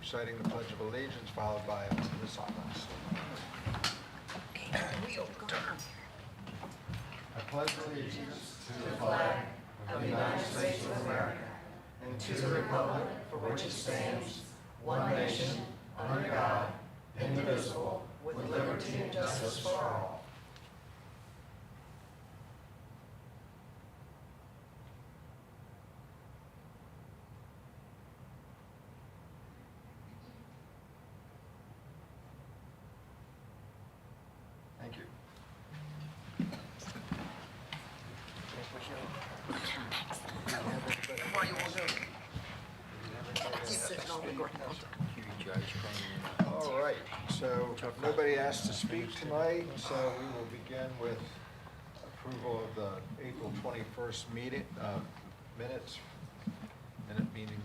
reciting the Pledge of Allegiance, followed by a oath of silence. I pledge allegiance to the flag of the United States of America and to the republic for which it stands, one nation, under God, indivisible, with liberty and justice for all. Thank you. All right, so nobody asked to speak tonight, so we will begin with approval of the April 21st minute meeting.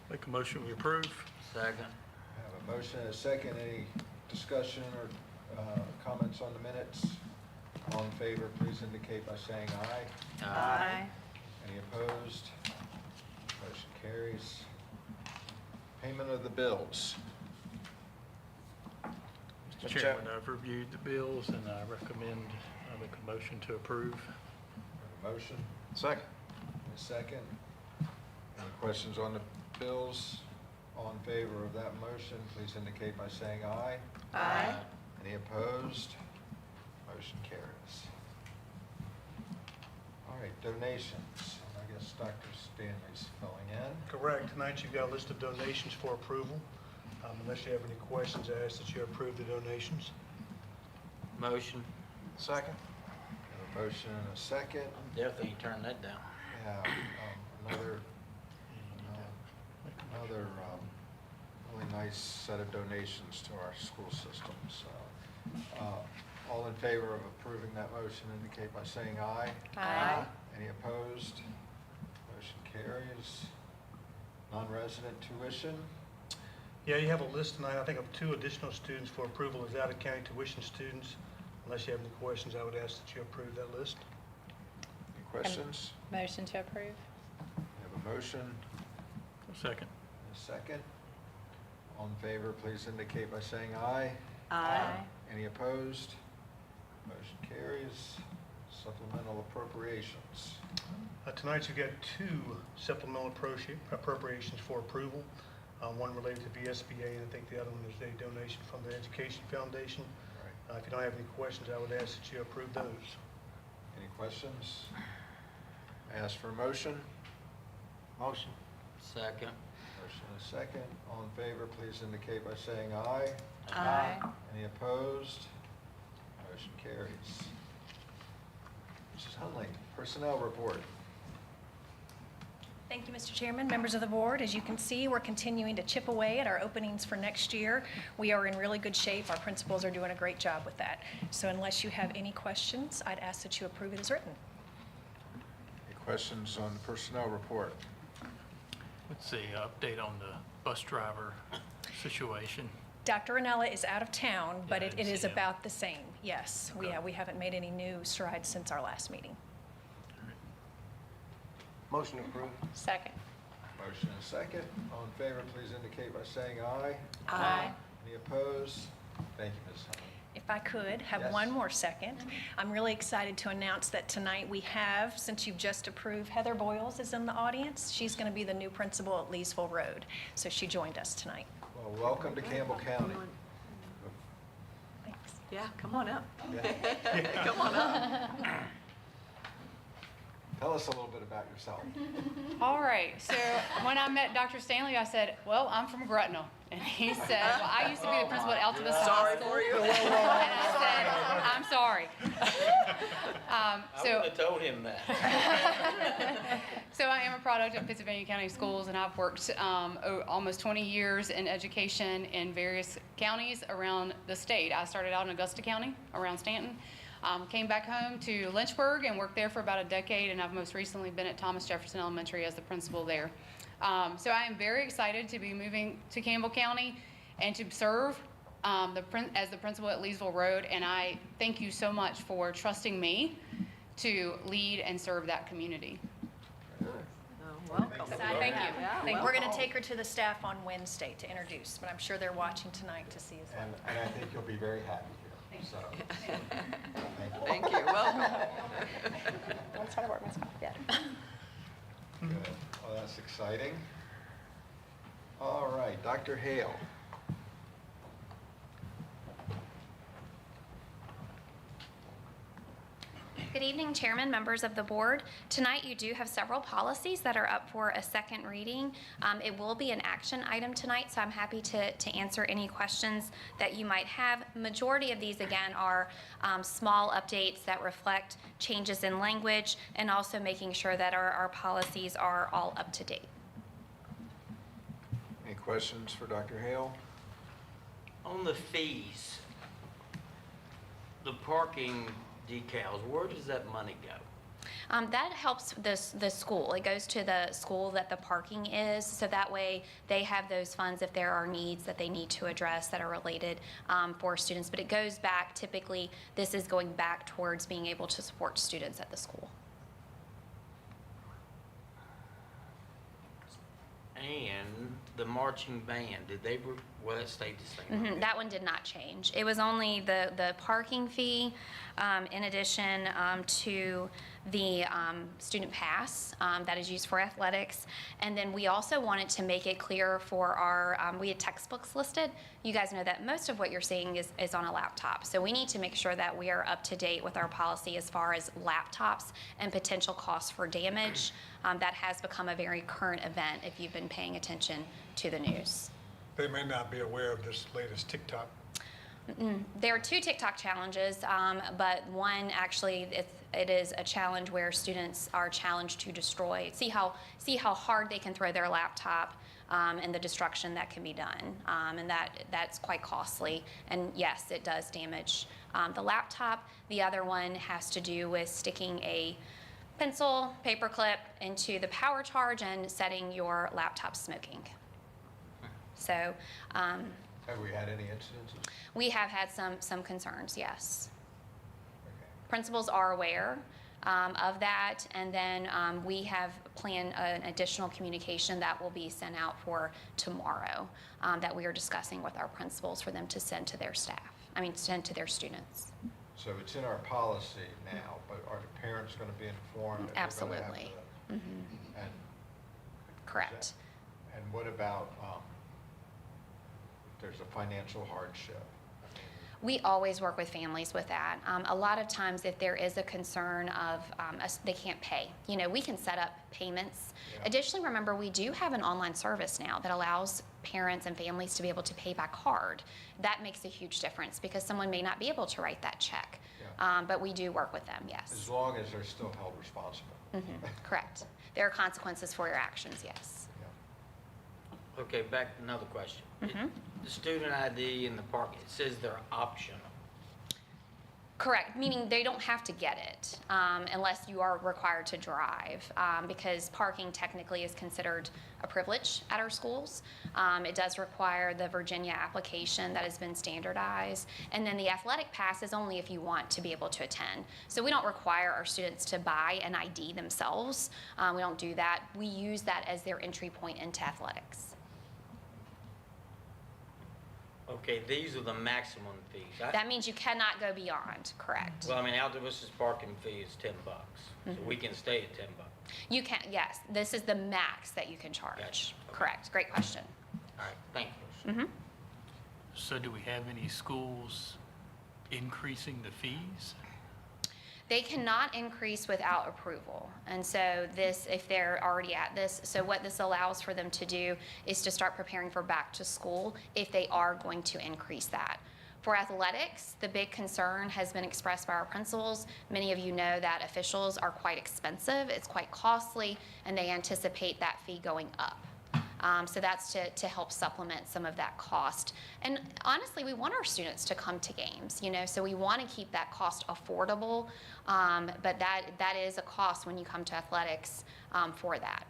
Make a motion, we approve. Second. I have a motion and a second. Any discussion or comments on the minutes? All in favor, please indicate by saying aye. Aye. Any opposed? Motion carries. Payment of the bills. Mr. Chairman, I've reviewed the bills and I recommend I make a motion to approve. A motion? Second. A second. Any questions on the bills? All in favor of that motion, please indicate by saying aye. Aye. Any opposed? Motion carries. All right, donations. I guess Dr. Stanley's filling in. Correct. Tonight you've got a list of donations for approval. Unless you have any questions, I ask that you approve the donations. Motion. Second. We have a motion and a second. Definitely ain't turn that down. Yeah, another really nice set of donations to our school system. So, all in favor of approving that motion indicate by saying aye. Aye. Any opposed? Motion carries. Non-resident tuition. Yeah, you have a list tonight, I think, of 2 additional students for approval as out-of-county tuition students. Unless you have any questions, I would ask that you approve that list. Any questions? Motion to approve. We have a motion Second. and a second. All in favor, please indicate by saying aye. Aye. Any opposed? Motion carries. Supplemental appropriations. Tonight you've got 2 supplemental appropriations for approval. One related to VSBA, and I think the other one is a donation from the Education Foundation. Right. If you don't have any questions, I would ask that you approve those. Any questions? Ask for a motion. Motion. Second. Motion and a second. All in favor, please indicate by saying aye. Aye. Any opposed? Motion carries. Mrs. Hunley, personnel report. Thank you, Mr. Chairman, members of the board. As you can see, we're continuing to chip away at our openings for next year. We are in really good shape. Our principals are doing a great job with that. So unless you have any questions, I'd ask that you approve it as written. Any questions on the personnel report? What's the update on the bus driver situation? Dr. Ranella is out of town, but Yeah, I it didn't is see him. about the same. Yes, Okay. we haven't made any new strides since our last meeting. Motion approved. Second. Motion and a second. All in favor, please indicate by saying aye. Aye. Any opposed? Thank you, Ms. Hunley. If I could have Yes. one more second, I'm really excited to announce that tonight we have, since you've just approved, Heather Boyles is in the audience. She's going to be the new principal at Leesville Road. So she joined us tonight. Well, welcome to Campbell County. Thanks. Yeah, come on up. Yeah. Come on up. Tell us a little bit about yourself. All right, so when I met Dr. Stanley, I said, well, I'm from Gretna. And he said, well, I used to be the principal at Alta Vista High School. Sorry for you. And I said, I'm sorry. I would have told him that. So I am a product of Pennsylvania County Schools, and I've worked almost 20 years in education in various counties around the state. I started out in Augusta County, around Stanton. Came back home to Lynchburg and worked there for about a decade, and I've most recently been at Thomas Jefferson Elementary as the principal there. So I am very excited to be moving to Campbell County and to serve as the principal at Leesville Road, and I thank you so much for trusting me to lead and serve that community. Oh, Welcome. Thank you. Yeah, We're going to take her to the staff on Wednesday to introduce, but I'm sure they're watching tonight to see as well. And I think you'll be very happy here, so. Thank you. Welcome. Let's try to work myself. Yeah. Good. Well, that's exciting. All right, Dr. Hale. Good evening, Chairman, members of the board. Tonight, you do have several policies that are up for a second reading. It will be an action item tonight, so I'm happy to answer any questions that you might have. Majority of these, again, are small updates that reflect changes in language and also making sure that our policies are all up to date. Any questions for Dr. Hale? On the fees, the parking decals, where does that money go? That helps the school. It goes to the school that the parking is, so that way they have those funds if there are needs that they need to address that are related for students. But it goes back, typically, this is going back towards being able to support students at the school. And the marching band, well, that stayed the same? That one did not change. It was only the parking fee in addition to the student pass that is used for athletics. And then we also wanted to make it clear for our, we had textbooks listed. You guys know that most of what you're seeing is on a laptop. So we need to make sure that we are up to date with our policy as far as laptops and potential costs for damage. That has become a very current event if you've been paying attention to the news. They may not be aware of this latest TikTok. There are 2 TikTok challenges, but one actually it is a challenge where students are challenged to destroy, see how hard they can throw their laptop, and the destruction that can be done, and that's quite costly. And yes, it does damage the laptop. The other one has to do with sticking a pencil, paperclip into the power charge and setting your laptop smoking. So. Have we had any incidences? We have had some concerns, yes. Okay. Principals are aware of that, and then we have planned an additional communication that will be sent out for tomorrow that we are discussing with our principals for them to send to their staff, send to their students. So it's in our policy now, but are the parents going to be informed? That they're gonna have Absolutely. to- And Correct. And what about, if there's a financial hardship? We always work with families with that. A lot of times if there is a concern of they can't pay, we can set up payments. Yeah. Additionally, remember, we do have an online service now that allows parents and families to be able to pay by card. That makes a huge difference because someone may not be able to write that check. Yeah. But we do work with them, yes. As long as they're still held responsible. Correct. There are consequences for your actions, yes. Yeah. Okay, back to another question. The student ID and the parking, it says they're optional. Correct, meaning they don't have to get it unless you are required to drive because parking technically is considered a privilege at our schools. It does require the Virginia application that has been standardized, and then the athletic pass is only if you want to be able to attend. So we don't require our students to buy an ID themselves. We don't do that. We use that as their entry point into athletics. Okay, these are the maximum fees. That means you cannot go beyond, correct? Well, Aldabus's parking fee is $10, so we can stay at $10. You can, yes, this is the max that you can charge. Gotcha. Okay. Correct, great question. All right, thank you. So do we have any schools increasing the fees? They cannot increase without approval. And so this, if they're already at this, so what this allows for them to do is to start preparing for back to school if they are going to increase that. For athletics, the big concern has been expressed by our principals. Many of you know that officials are quite expensive, it's quite costly, and they anticipate that fee going up. So that's to help supplement some of that cost. And honestly, we want our students to come to games, so we want to keep that cost affordable, but that is a cost when you come to athletics for that.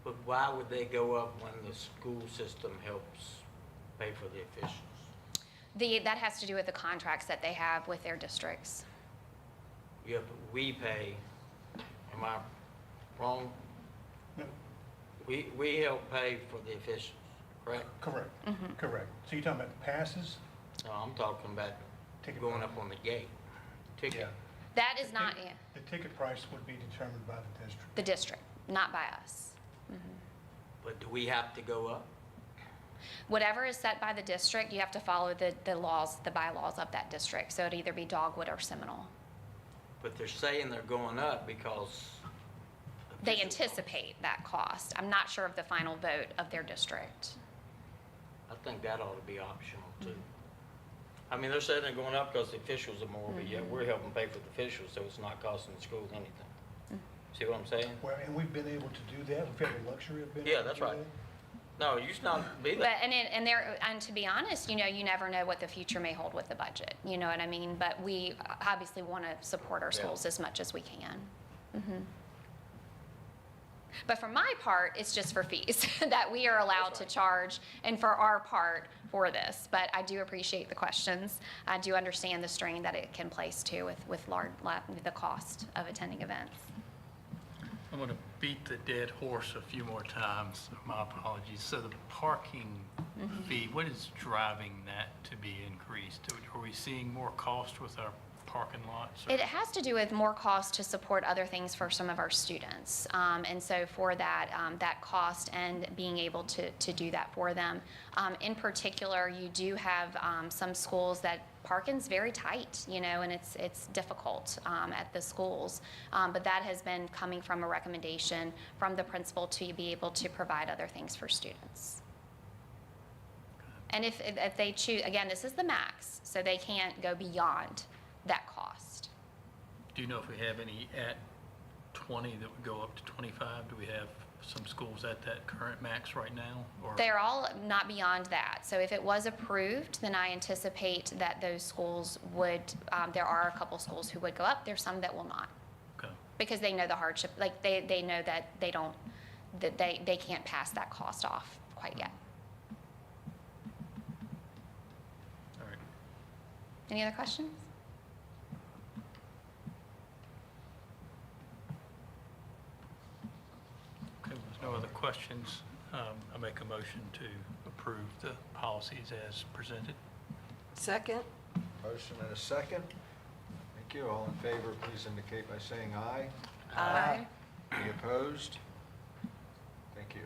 But why would they go up when the school system helps pay for the officials? That has to do with the contracts that they have with their districts. Yeah, but we pay, am I wrong? We help pay for the officials, correct? Correct, correct. So you're talking about the passes? No, I'm talking about Ticket going price. up on the gate. Ticket. That is not The ticket price would be determined by the district. the district, not by us. But do we have to go up? Whatever is set by the district, you have to follow the laws, the bylaws of that district. So it'd either be Dogwood or Seminole. But they're saying they're going up because. They anticipate that cost. I'm not sure of the final vote of their district. I think that ought to be optional too. I mean, they're saying they're going up because the officials are more, but yet we're helping pay for the officials, so it's not costing the schools anything. See what I'm saying? Well, and we've been able to do that. We've had the luxury of being Yeah, able to that's do right. that. No, you should not be But, that. and to be honest, you never know what the future may hold with the budget. You know what I mean? But we obviously want to support our schools as much as we can. But for my part, it's just for fees that we are allowed to charge, and for our part for this. But I do appreciate the questions. I do understand the strain that it can place too with the cost of attending events. I'm going to beat the dead horse a few more times. My apologies. So the parking fee, what is driving that to be increased? Are we seeing more cost with our parking lots? It has to do with more cost to support other things for some of our students. And so for that, that cost and being able to do that for them. In particular, you do have some schools that parking's very tight, and it's difficult at the schools. But that has been coming from a recommendation from the principal to be able to provide other things for students. And if they choose, again, this is the max, so they can't go beyond that cost. Do you know if we have any at 20 that would go up to 25? Do we have some schools at that current max right now? Or? They're all not beyond that. So if it was approved, then I anticipate that those schools would, there are a couple schools who would go up. There's some that will not. Okay. Because they know the hardship, like they know that they can't pass that cost off quite yet. All right. Any other questions? Okay, there's no other questions. I make a motion to approve the policies as presented. Second? Motion and a second. Thank you. All in favor, please indicate by saying aye. Aye. Any opposed? Thank you.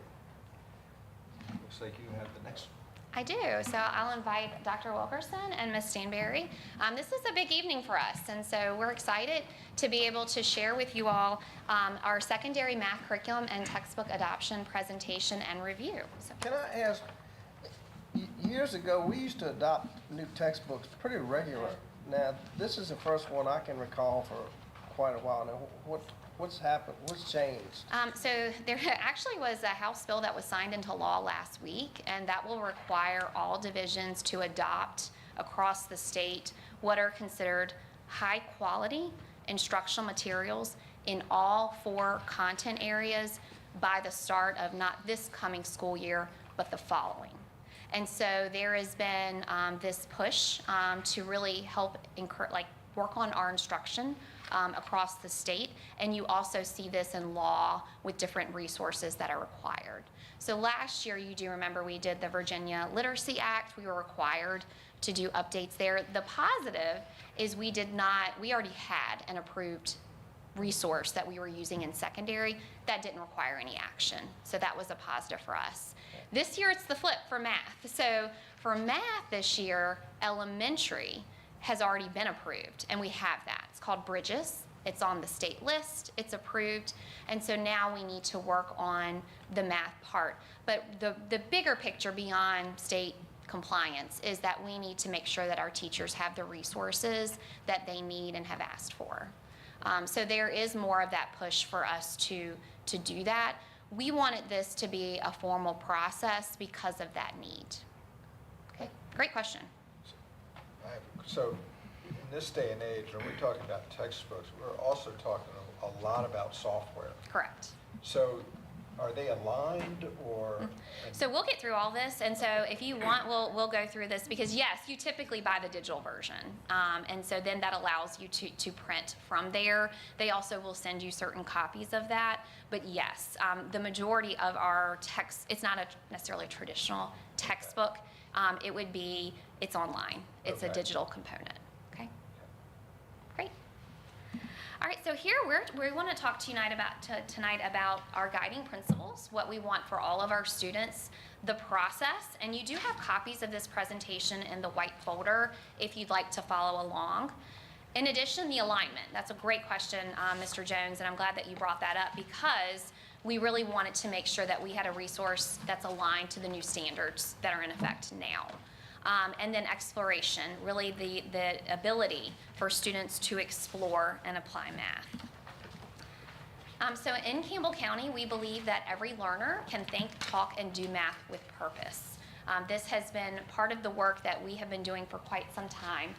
Looks like you have the next one. I do. So I'll invite Dr. Wilkerson and Ms. Stanberry. This is a big evening for us, and so we're excited to be able to share with you all our secondary math curriculum and textbook adoption presentation and review. So, Can I ask, years ago, we used to adopt new textbooks pretty regular. Now, this is the first one I can recall for quite a while now. What's happened? What's changed? so there actually was a House bill that was signed into law last week, and that will require all divisions to adopt across the state what are considered high quality instructional materials in all 4 content areas by the start of not this coming school year, but the following. And so there has been this push to really help work on our instruction across the state, and you also see this in law with different resources that are required. So last year, you do remember we did the Virginia Literacy Act. We were required to do updates there. The positive is we already had an approved resource that we were using in secondary that didn't require any action. So that was a positive for us. This year, it's the flip for math. So for math this year, elementary has already been approved, and we have that. It's called Bridges. It's on the state list. It's approved. And so now we need to work on the math part. But the bigger picture beyond state compliance is that we need to make sure that our teachers have the resources that they need and have asked for. So there is more of that push for us to do that. We wanted this to be a formal process because of that need. Okay, great question. So in this day and age, when we're talking about textbooks, we're also talking a lot about software. Correct. So are they aligned or? So we'll get through all this, and so if you want, we'll go through this, because yes, you typically buy the digital version, and so then that allows you to print from there. They also will send you certain copies of that, but yes, the majority of our text, it's not necessarily a traditional textbook. It's online. It's a Okay. digital component. Okay. Great. All right, so here we want to talk to you tonight about our guiding principles, what we want for all of our students, the process, and you do have copies of this presentation in the white folder if you'd like to follow along. In addition, the alignment. That's a great question, Mr. Jones, and I'm glad that you brought that up, because we really wanted to make sure that we had a resource that's aligned to the new standards that are in effect now. And then exploration, really the ability for students to explore and apply math. So in Campbell County, we believe that every learner can think, talk, and do math with purpose. This has been part of the work that we have been doing for quite some time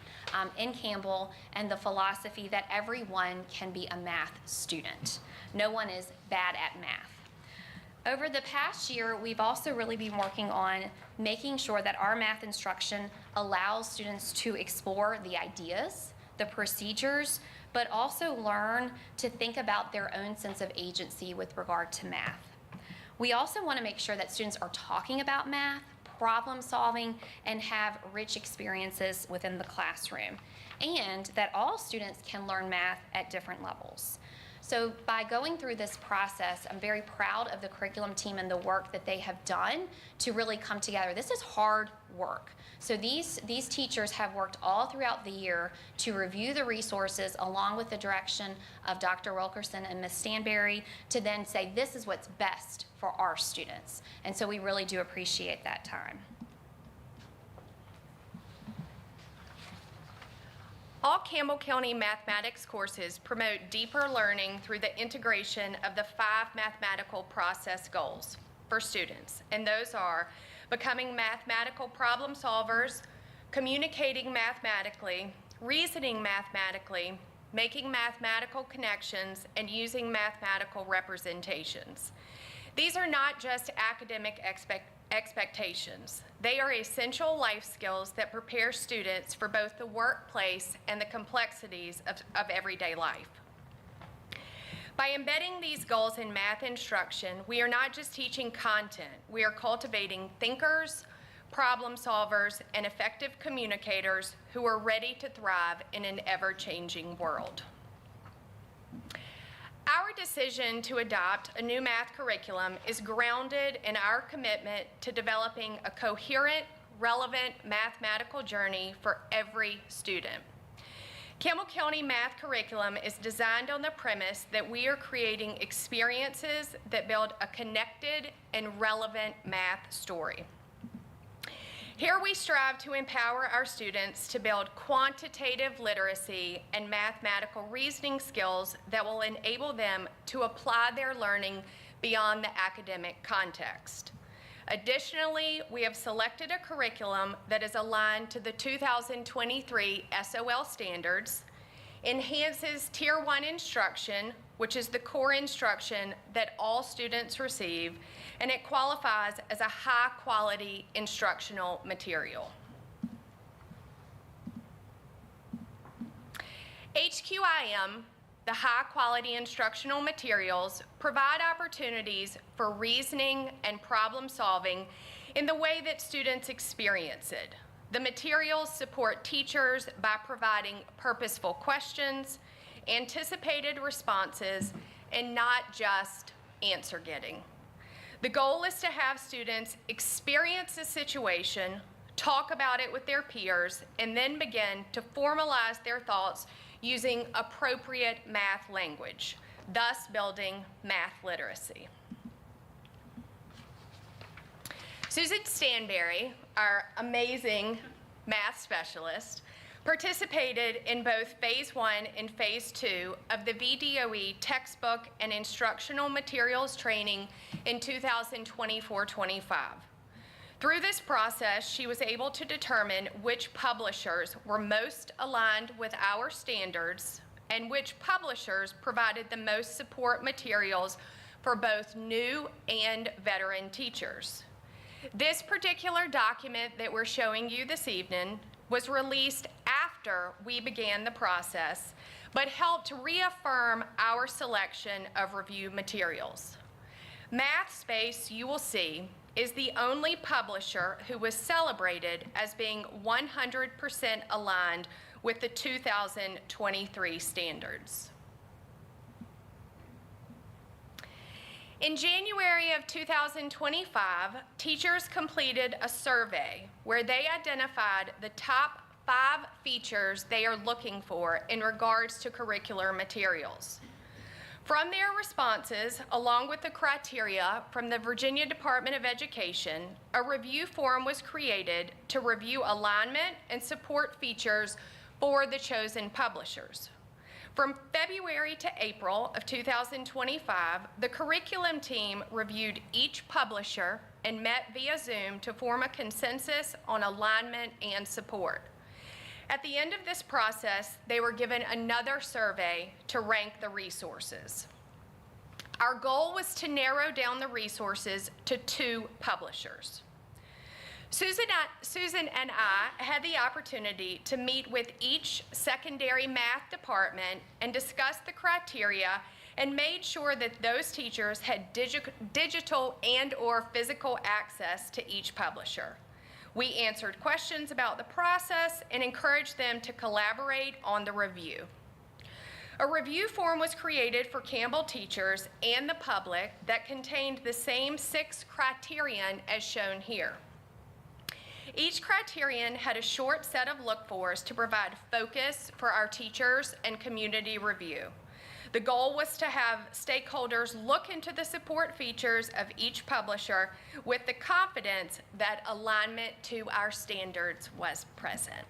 in Campbell, and the philosophy that everyone can be a math student. No one is bad at math. Over the past year, we've also really been working on making sure that our math instruction allows students to explore the ideas, the procedures, but also learn to think about their own sense of agency with regard to math. We also want to make sure that students are talking about math, problem solving, and have rich experiences within the classroom, and that all students can learn math at different levels. So by going through this process, I'm very proud of the curriculum team and the work that they have done to really come together. This is hard work. So these teachers have worked all throughout the year to review the resources along with the direction of Dr. Wilkerson and Ms. Stanberry to then say, this is what's best for our students. And so we really do appreciate that time. All Campbell County mathematics courses promote deeper learning through the integration of the 5 mathematical process goals for students. And those are becoming mathematical problem solvers, communicating mathematically, reasoning mathematically, making mathematical connections, and using mathematical representations. These are not just academic expectations. They are essential life skills that prepare students for both the workplace and the complexities of everyday life. By embedding these goals in math instruction, we are not just teaching content, we are cultivating thinkers, problem solvers, and effective communicators who are ready to thrive in an ever-changing world. Our decision to adopt a new math curriculum is grounded in our commitment to developing a coherent, relevant mathematical journey for every student. Campbell County math curriculum is designed on the premise that we are creating experiences that build a connected and relevant math story. Here we strive to empower our students to build quantitative literacy and mathematical reasoning skills that will enable them to apply their learning beyond the academic context. Additionally, we have selected a curriculum that is aligned to the 2023 SOL standards, enhances Tier 1 instruction, which is the core instruction that all students receive, and it qualifies as a high-quality instructional material. HQIM, the high-quality instructional materials, provide opportunities for reasoning and problem solving in the way that students experience it. The materials support teachers by providing purposeful questions, anticipated responses, and not just answer getting. The goal is to have students experience a situation, talk about it with their peers, and then begin to formalize their thoughts using appropriate math language, thus building math literacy. Susan Stanberry, our amazing math specialist, participated in both Phase 1 and Phase 2 of the VDOE textbook and instructional materials training in 2024-25. Through this process, she was able to determine which publishers were most aligned with our standards and which publishers provided the most support materials for both new and veteran teachers. This particular document that we're showing you this evening was released after we began the process, but helped reaffirm our selection of review materials. MathSpace, you will see, is the only publisher who was celebrated as being 100% aligned with the 2023 standards. In January of 2025, teachers completed a survey where they identified the top 5 features they are looking for in regards to curricular materials. From their responses, along with the criteria from the Virginia Department of Education, a review form was created to review alignment and support features for the chosen publishers. From February to April of 2025, the curriculum team reviewed each publisher and met via Zoom to form a consensus on alignment and support. At the end of this process, they were given another survey to rank the resources. Our goal was to narrow down the resources to 2 publishers. Susan and I had the opportunity to meet with each secondary math department and discuss the criteria and made sure that those teachers had digital and/or physical access to each publisher. We answered questions about the process and encouraged them to collaborate on the review. A review form was created for Campbell teachers and the public that contained the same 6 criterion as shown here. Each criterion had a short set of look-fors to provide focus for our teachers and community review. The goal was to have stakeholders look into the support features of each publisher with the confidence that alignment to our standards was present.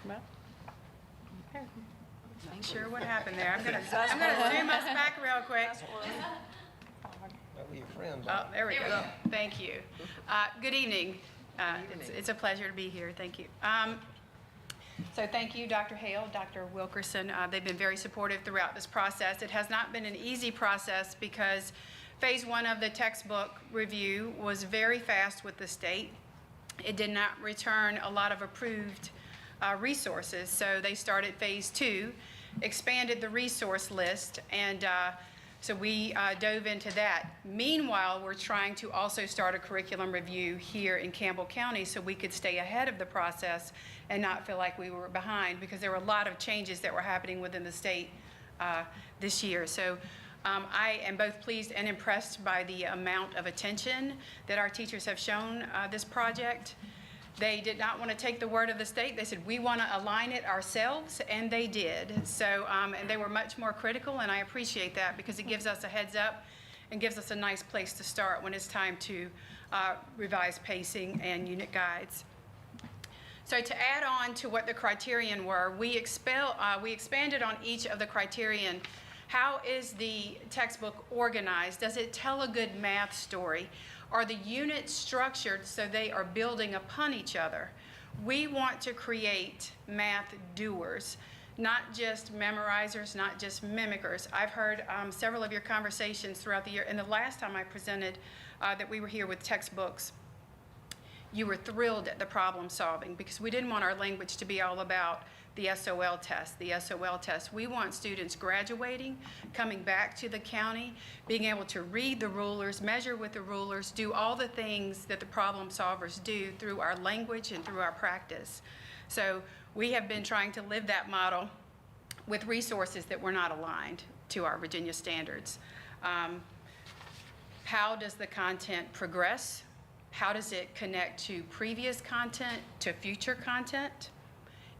Well, okay. Not sure what happened there. I'm gonna zoom us back real quick. That'll be your friend. Oh, there we go. Thank you. Good evening. It's a pleasure to be here. Thank you. So thank you, Dr. Hale, Dr. Wilkerson. They've been very supportive throughout this process. It has not been an easy process because phase 1 of the textbook review was very fast with the state. It did not return a lot of approved resources. So they started phase 2, expanded the resource list, and so we dove into that. Meanwhile, we're trying to also start a curriculum review here in Campbell County so we could stay ahead of the process and not feel like we were behind, because there were a lot of changes that were happening within the state this year. So I am both pleased and impressed by the amount of attention that our teachers have shown this project. They did not want to take the word of the state. They said, we want to align it ourselves, and they did. So, and they were much more critical, and I appreciate that because it gives us a heads up and gives us a nice place to start when it's time to revise pacing and unit guides. So to add on to what the criterion were, we expanded on each of the criterion. How is the textbook organized? Does it tell a good math story? Are the units structured so they are building upon each other? We want to create math doers, not just memorizers, not just mimickers. I've heard several of your conversations throughout the year, and the last time I presented that we were here with textbooks, you were thrilled at the problem solving because we didn't want our language to be all about the SOL test. We want students graduating, coming back to the county, being able to read the rulers, measure with the rulers, do all the things that the problem solvers do through our language and through our practice. So we have been trying to live that model with resources that were not aligned to our Virginia standards. How does the content progress? How does it connect to previous content, to future content?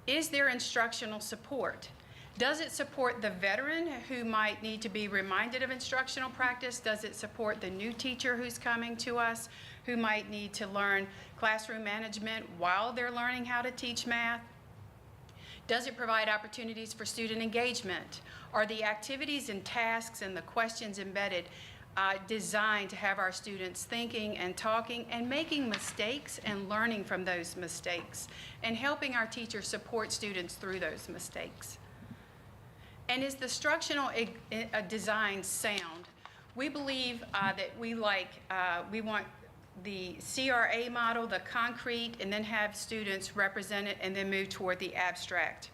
Is there instructional support? Does it support the veteran who might need to be reminded of instructional practice? Does it support the new teacher who's coming to us who might need to learn classroom management while they're learning how to teach math? Does it provide opportunities for student engagement? Are the activities and tasks and the questions embedded designed to have our students thinking and talking and making mistakes and learning from those mistakes and helping our teachers support students through those mistakes? And is the structural design sound? We believe that we want the CRA model, the concrete, and then have students represent it and then move toward the abstract.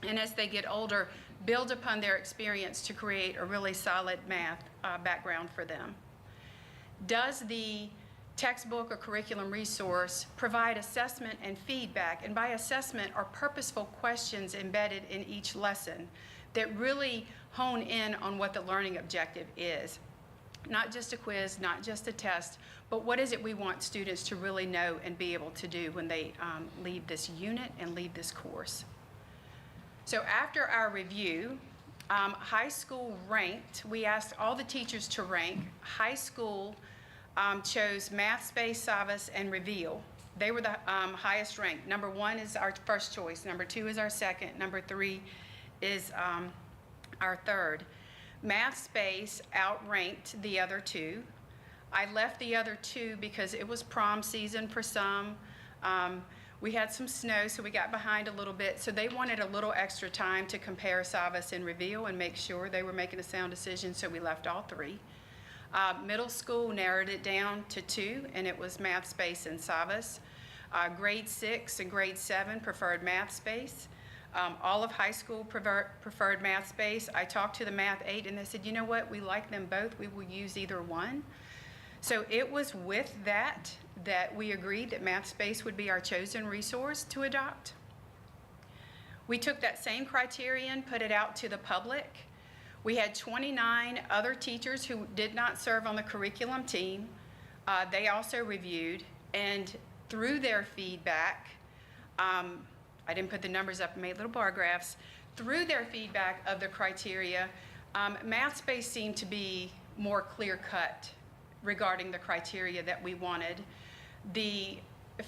And as they get older, build upon their experience to create a really solid math background for them. Does the textbook or curriculum resource provide assessment and feedback? And by assessment are purposeful questions embedded in each lesson that really hone in on what the learning objective is. Not just a quiz, not just a test, but what is it we want students to really know and be able to do when they leave this unit and leave this course. So after our review, high school ranked, we asked all the teachers to rank. High school chose Math Space, Savas, and Reveal. They were the highest ranked. Number 1 is our first choice. Number 2 is our second. Number 3 is our third. Math Space outranked the other 2. I left the other 2 because it was prom season for some. We had some snow, so we got behind a little bit. So they wanted a little extra time to compare Savas and Reveal and make sure they were making a sound decision, so we left all 3. Middle school narrowed it down to 2, and it was Math Space and Savas. Grade 6 and grade 7 preferred Math Space. All of high school preferred Math Space. I talked to the Math 8, and they said, you know what, we like them both. We will use either one. So it was with that we agreed that Math Space would be our chosen resource to adopt. We took that same criterion, put it out to the public. We had 29 other teachers who did not serve on the curriculum team. They also reviewed, and through their feedback, I didn't put the numbers up, I made little bar graphs. Through their feedback of the criteria, Math Space seemed to be more clear-cut regarding the criteria that we wanted. The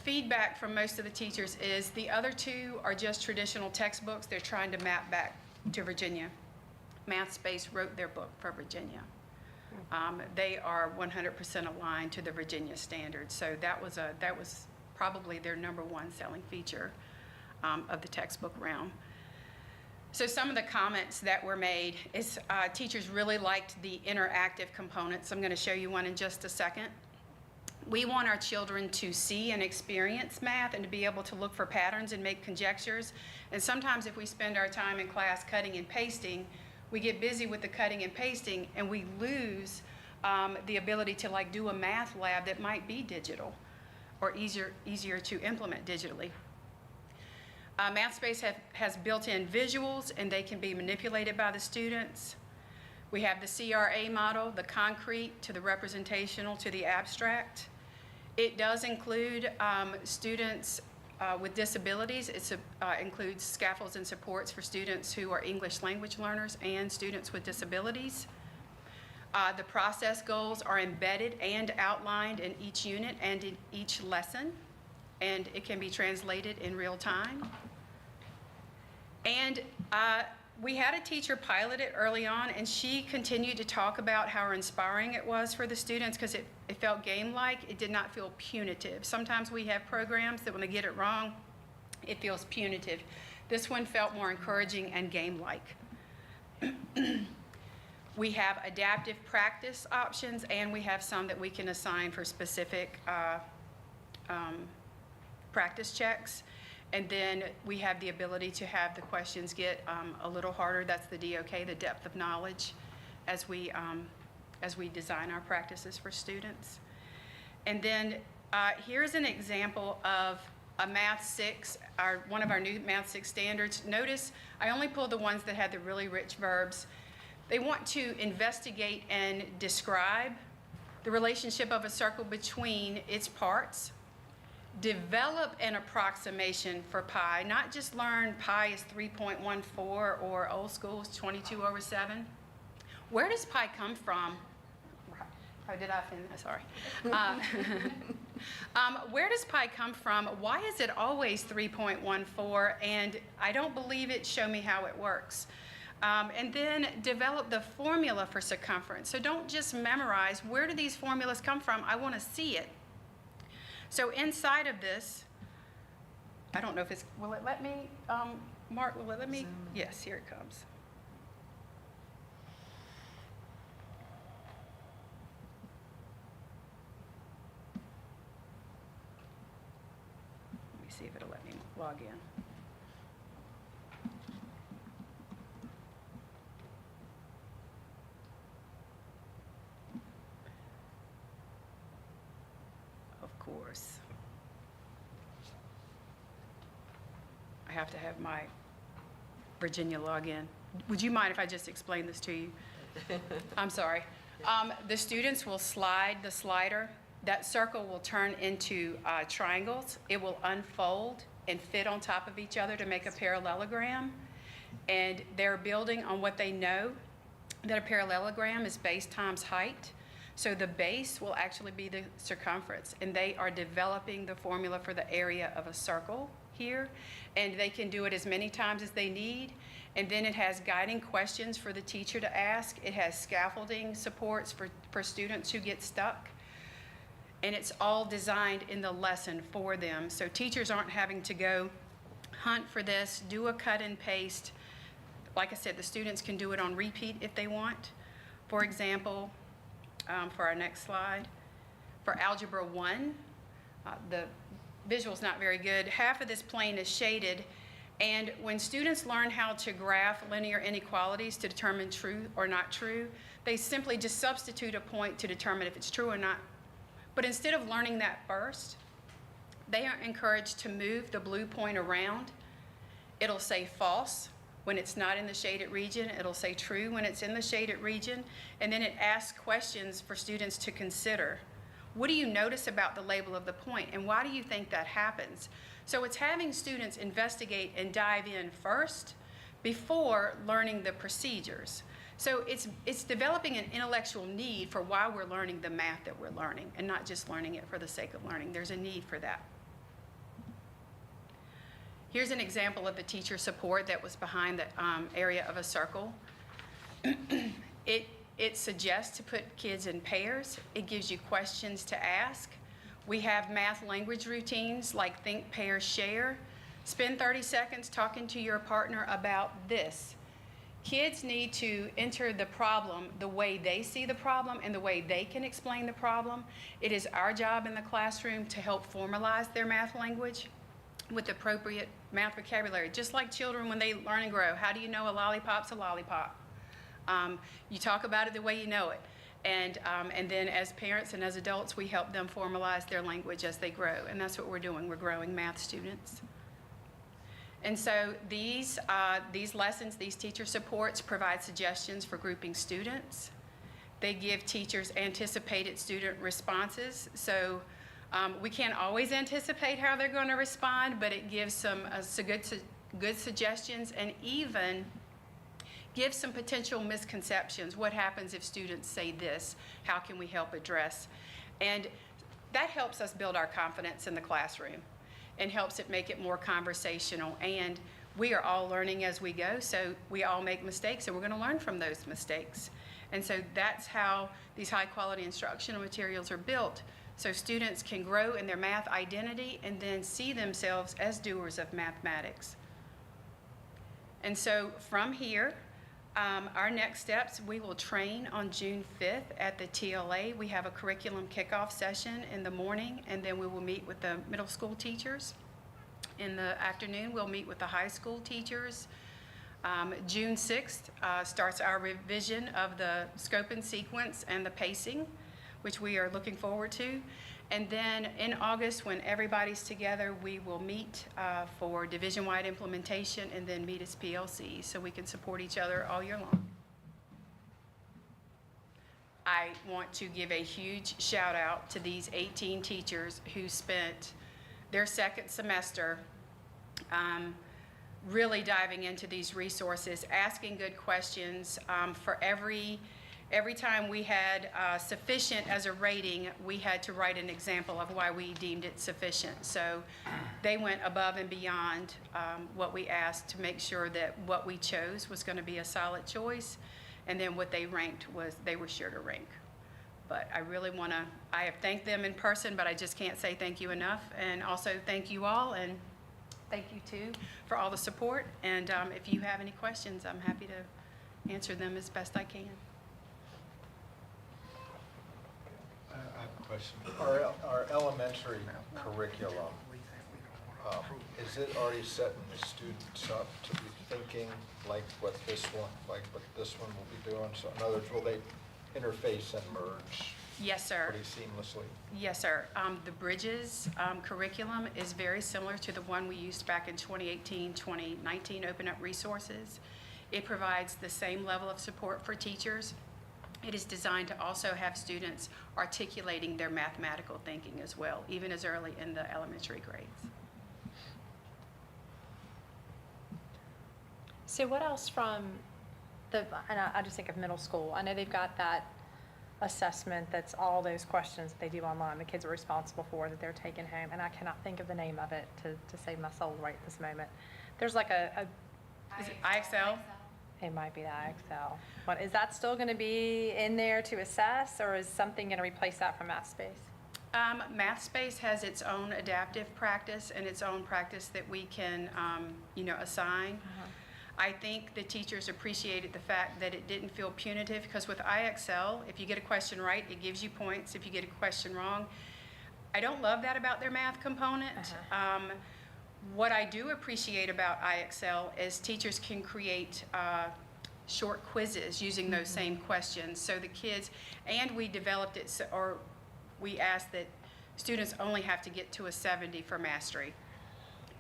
feedback from most of the teachers is the other 2 are just traditional textbooks. They're trying to map back to Virginia. Math Space wrote their book for Virginia. They are 100% aligned to the Virginia standards. So that was probably their number 1 selling feature of the textbook realm. So some of the comments that were made is teachers really liked the interactive components. I'm going to show you one in just a second. We want our children to see and experience math and to be able to look for patterns and make conjectures. And sometimes if we spend our time in class cutting and pasting, we get busy with the cutting and pasting and we lose the ability to do a math lab that might be digital or easier to implement digitally. Math Space has built-in visuals, and they can be manipulated by the students. We have the CRA model, the concrete to the representational to the abstract. It does include students with disabilities. It includes scaffolds and supports for students who are English language learners and students with disabilities. The process goals are embedded and outlined in each unit and in each lesson, and it can be translated in real time. And we had a teacher pilot it early on, and she continued to talk about how inspiring it was for the students because it felt game-like. It did not feel punitive. Sometimes we have programs that when they get it wrong, it feels punitive. This one felt more encouraging and game-like. We have adaptive practice options, and we have some that we can assign for specific practice checks. And then we have the ability to have the questions get a little harder. That's the DOK, the depth of knowledge, as we design our practices for students. And then here's an example of a Math 6, one of our new Math 6 standards. Notice I only pulled the ones that had the really rich verbs. They want to investigate and describe the relationship of a circle between its parts. Develop an approximation for pi, not just learn pi is 3.14 or old school is 22/7. Where does pi come from? Oh, did I offend? Sorry. Where does pi come from? Why is it always 3.14? And I don't believe it. Show me how it works. And then develop the formula for circumference. So don't just memorize. Where do these formulas come from? I want to see it. So inside of this, I don't know if it's, will it let me, Mark, will it let me? Yes, here it comes. see if it'll let me log in. Of course. I have to have my Virginia login. Would you mind if I just explain this to you? I'm sorry. The students will slide the slider. That circle will turn into triangles. It will unfold and fit on top of each other to make a parallelogram. And they're building on what they know, that a parallelogram is base times height. So the base will actually be the circumference. And they are developing the formula for the area of a circle here. And they can do it as many times as they need. And then it has guiding questions for the teacher to ask. It has scaffolding supports for students who get stuck. And it's all designed in the lesson for them. So teachers aren't having to go hunt for this, do a cut and paste. Like I said, the students can do it on repeat if they want. For example, for our next slide, for Algebra 1, the visual's not very good. Half of this plane is shaded. And when students learn how to graph linear inequalities to determine true or not true, they simply just substitute a point to determine if it's true or not. But instead of learning that first, they are encouraged to move the blue point around. It'll say false when it's not in the shaded region. It'll say true when it's in the shaded region. And then it asks questions for students to consider. What do you notice about the label of the point, and why do you think that happens? So it's having students investigate and dive in first before learning the procedures. So it's developing an intellectual need for why we're learning the math that we're learning, and not just learning it for the sake of learning. There's a need for that. Here's an example of the teacher support that was behind the area of a circle. It suggests to put kids in pairs. It gives you questions to ask. We have math language routines like think, pair, share. Spend 30 seconds talking to your partner about this. Kids need to enter the problem the way they see the problem and the way they can explain the problem. It is our job in the classroom to help formalize their math language with appropriate math vocabulary. Just like children when they learn and grow. How do you know a lollipop's a lollipop? You talk about it the way you know it. And then as parents and as adults, we help them formalize their language as they grow. And that's what we're doing. We're growing math students. And so these lessons, these teacher supports provide suggestions for grouping students. They give teachers anticipated student responses. So we can't always anticipate how they're going to respond, but it gives some good suggestions, and even give some potential misconceptions. What happens if students say this? How can we help address? And that helps us build our confidence in the classroom and helps it make it more conversational. And we are all learning as we go, so we all make mistakes, and we're gonna learn from those mistakes. And so that's how these high quality instructional materials are built, so students can grow in their math identity and then see themselves as doers of mathematics. And so from here, our next steps, we will train on June 5th at the TLA. We have a curriculum kickoff session in the morning, and then we will meet with the middle school teachers. In the afternoon, we'll meet with the high school teachers. June 6th starts our revision of the scope and sequence and the pacing, which we are looking forward to. And then in August, when everybody's together, we will meet for division-wide implementation and then meet as PLC so we can support each other all year long. I want to give a huge shout out to these 18 teachers who spent their second semester really diving into these resources, asking good questions. For every time we had sufficient as a rating, we had to write an example of why we deemed it sufficient. So they went above and beyond what we asked to make sure that what we chose was going to be a solid choice, and then what they ranked was they were sure to rank. But I really want to, I have thanked them in person, but I just can't say thank you enough. And also thank you all, and thank you too for all the support. And if you have any questions, I'm happy to answer them as best I can. I have a question. Our elementary curriculum, Is it already setting the students up to be thinking like what this one will be doing? So in other words, will they interface and merge Yes, sir. pretty seamlessly? Yes, sir. The Bridges curriculum is very similar to the one we used back in 2018, 2019, Open Up Resources. It provides the same level of support for teachers. It is designed to also have students articulating their mathematical thinking as well, even as early in the elementary grades. So what else from and I just think of middle school. I know they've got that assessment that's all those questions that they do online, the kids are responsible for, that they're taking home, and I cannot think of the name of it to save my soul right this moment. There's like Is it IXL? it might be the IXL. What, is that still going to be in there to assess, or is something going to replace that from MathSpace? MathSpace has its own adaptive practice and its own practice that we can, assign. I think the teachers appreciated the fact that it didn't feel punitive, because with IXL, if you get a question right, it gives you points. If you get a question wrong, I don't love that about their math component. What I do appreciate about IXL is teachers can create short quizzes using those same questions. So the kids, and we developed it, or we asked that students only have to get to a 70 for mastery.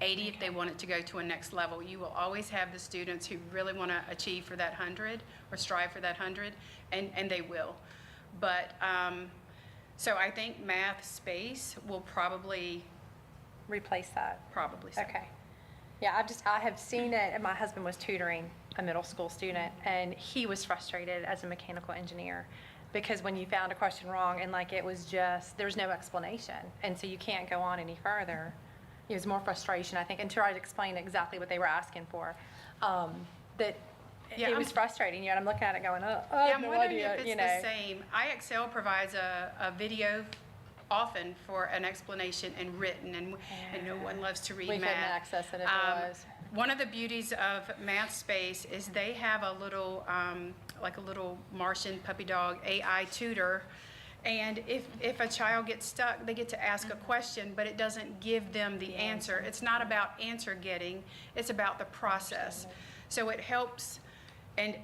80 if they want it to go to a next level. You will always have the students who really want to achieve for that 100 or strive for that 100, and they will. But, so I think MathSpace will probably Replace that. so. Okay. Yeah, I have seen it, and my husband was tutoring a middle school student, and he was frustrated as a mechanical engineer because when you found a question wrong and like it was just, there's no explanation, and so you can't go on any further. It was more frustration, I think, and tried to explain exactly what they were asking for. That Yeah, it was frustrating, and I'm looking at it going, I Yeah, have I'm no wondering idea, if it's the same. IXL provides a video often for an explanation and written, and no one loves to read We math. couldn't access it if it was. One of the beauties of MathSpace is they have a little, like a little Martian puppy dog AI tutor. And if a child gets stuck, they get to ask a question, but it doesn't give them the answer. It's not about answer getting, it's about the process. So it helps, and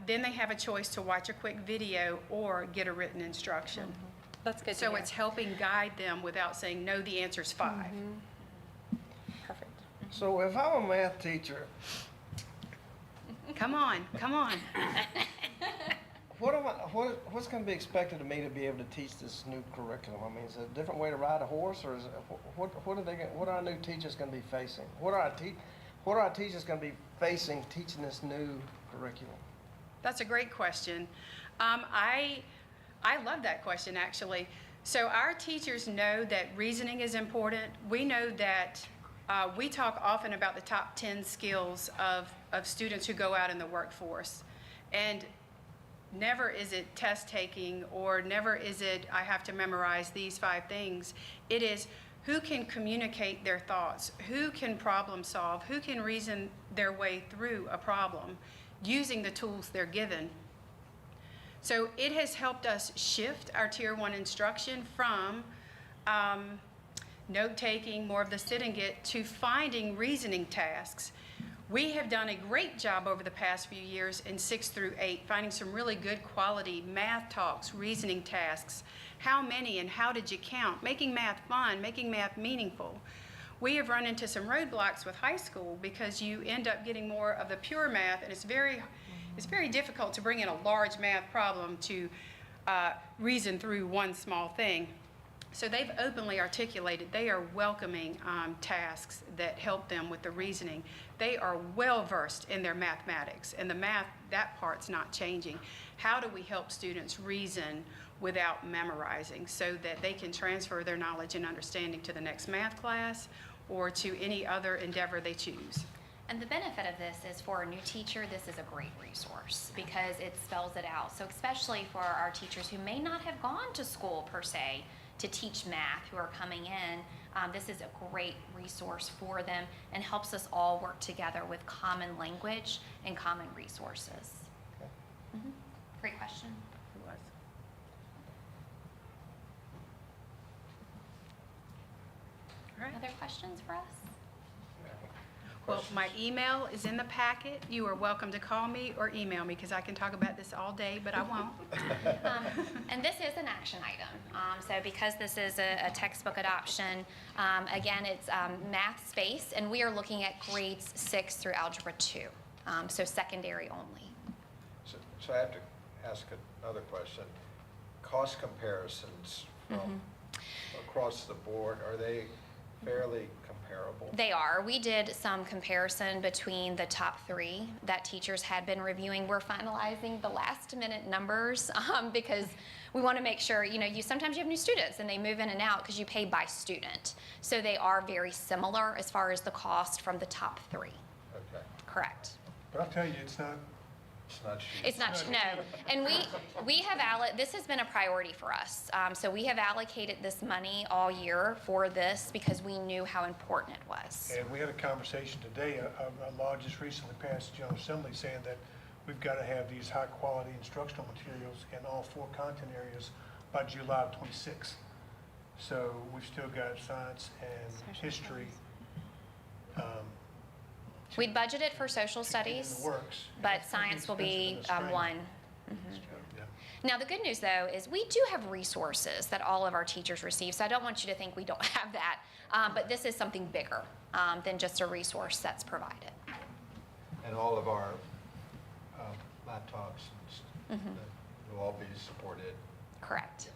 then they have a choice to watch a quick video or get a written instruction. That's good to So hear. it's helping guide them without saying, no, the answer's 5. Perfect. So if I'm a math teacher, Come on. what's going to be expected of me to be able to teach this new curriculum? I mean, is it a different way to ride a horse, or is it, what are our new teachers going to be facing? What are our teachers going to be facing teaching this new curriculum? That's a great question. I love that question, actually. So our teachers know that reasoning is important. We know that we talk often about the top 10 skills of students who go out in the workforce. And never is it test taking, or never is it I have to memorize these 5 things. It is who can communicate their thoughts, who can problem solve, who can reason their way through a problem using the tools they're given. So it has helped us shift our Tier 1 instruction from note-taking, more of the sit and get, to finding reasoning tasks. We have done a great job over the past few years in 6 through 8, finding some really good quality math talks, reasoning tasks. How many and how did you count? Making math fun, making math meaningful. We have run into some roadblocks with high school because you end up getting more of the pure math, and it's very difficult to bring in a large math problem to reason through one small thing. So they've openly articulated they are welcoming tasks that help them with the reasoning. They are well versed in their mathematics, and the math, that part's not changing. How do we help students reason without memorizing so that they can transfer their knowledge and understanding to the next math class or to any other endeavor they choose? And the benefit of this is for a new teacher, this is a great resource because it spells it out. So especially for our teachers who may not have gone to school per se to teach math, who are coming in, this is a great resource for them and helps us all work together with common language and common resources. Great question. It was. All right. Other questions for us? Well, my email is in the packet. You are welcome to call me or email me, because I can talk about this all day, but I won't. And this is an action item. So because this is a textbook adoption, again, it's math space, and we are looking at grades 6 through Algebra 2, so secondary only. So I have to ask another question. Cost comparisons from across the board, are they fairly comparable? They are. We did some comparison between the top 3 that teachers had been reviewing. We're finalizing the last minute numbers because we want to make sure, sometimes you have new students and they move in and out because you pay by student. So they are very similar as far as the cost from the top 3. Okay. Correct. But I'll tell you, it's not, cheap. It's not, no. And we have, this has been a priority for us. So we have allocated this money all year for this because we knew how important it was. and we had a conversation today, a law just recently passed the General Assembly saying that we've got to have these high-quality instructional materials in all 4 content areas by July of '26. So we've still got science and history. We budgeted for social to get in studies, the works. but science will be one. Yeah. Now, the good news, though, is we do have resources that all of our teachers receive, so I don't want you to think we don't have that. But this is something bigger than just a resource that's provided. And all of our laptops will all be supported. Correct.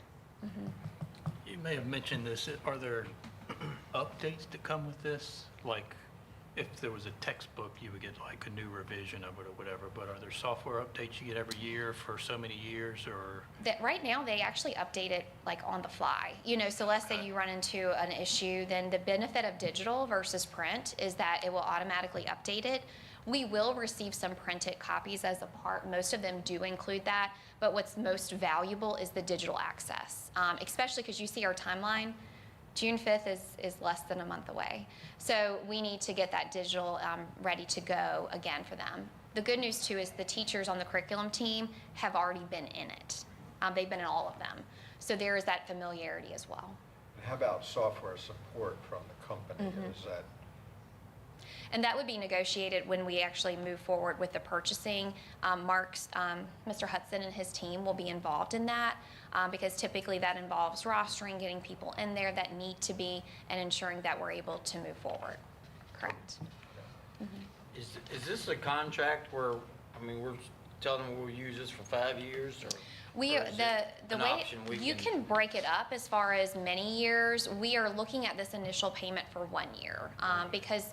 You may have mentioned this. Are there updates that come with this? Like, if there was a textbook, you would get like a new revision of it or whatever, but are there software updates you get every year for so many years, or? That right now, they actually update it like on the fly. So let's say you run into an issue, then the benefit of digital versus print is that it will automatically update it. We will receive some printed copies as a part. Most of them do include that, but what's most valuable is the digital access, especially because you see our timeline. June 5th is less than a month away. So we need to get that digital ready to go again for them. The good news too is the teachers on the curriculum team have already been in it. They've been in all of them. So there is that familiarity as well. And how about software support from the company? Is that? And that would be negotiated when we actually move forward with the purchasing. Mr. Hudson and his team will be involved in that because typically that involves rostering, getting people in there that need to be, and ensuring that we're able to move forward. Correct. Is this a contract where, we're telling them we'll use this for 5 years, or? We or is it the an way option we you can break it up as far as many years. We are looking at this initial payment for 1 year because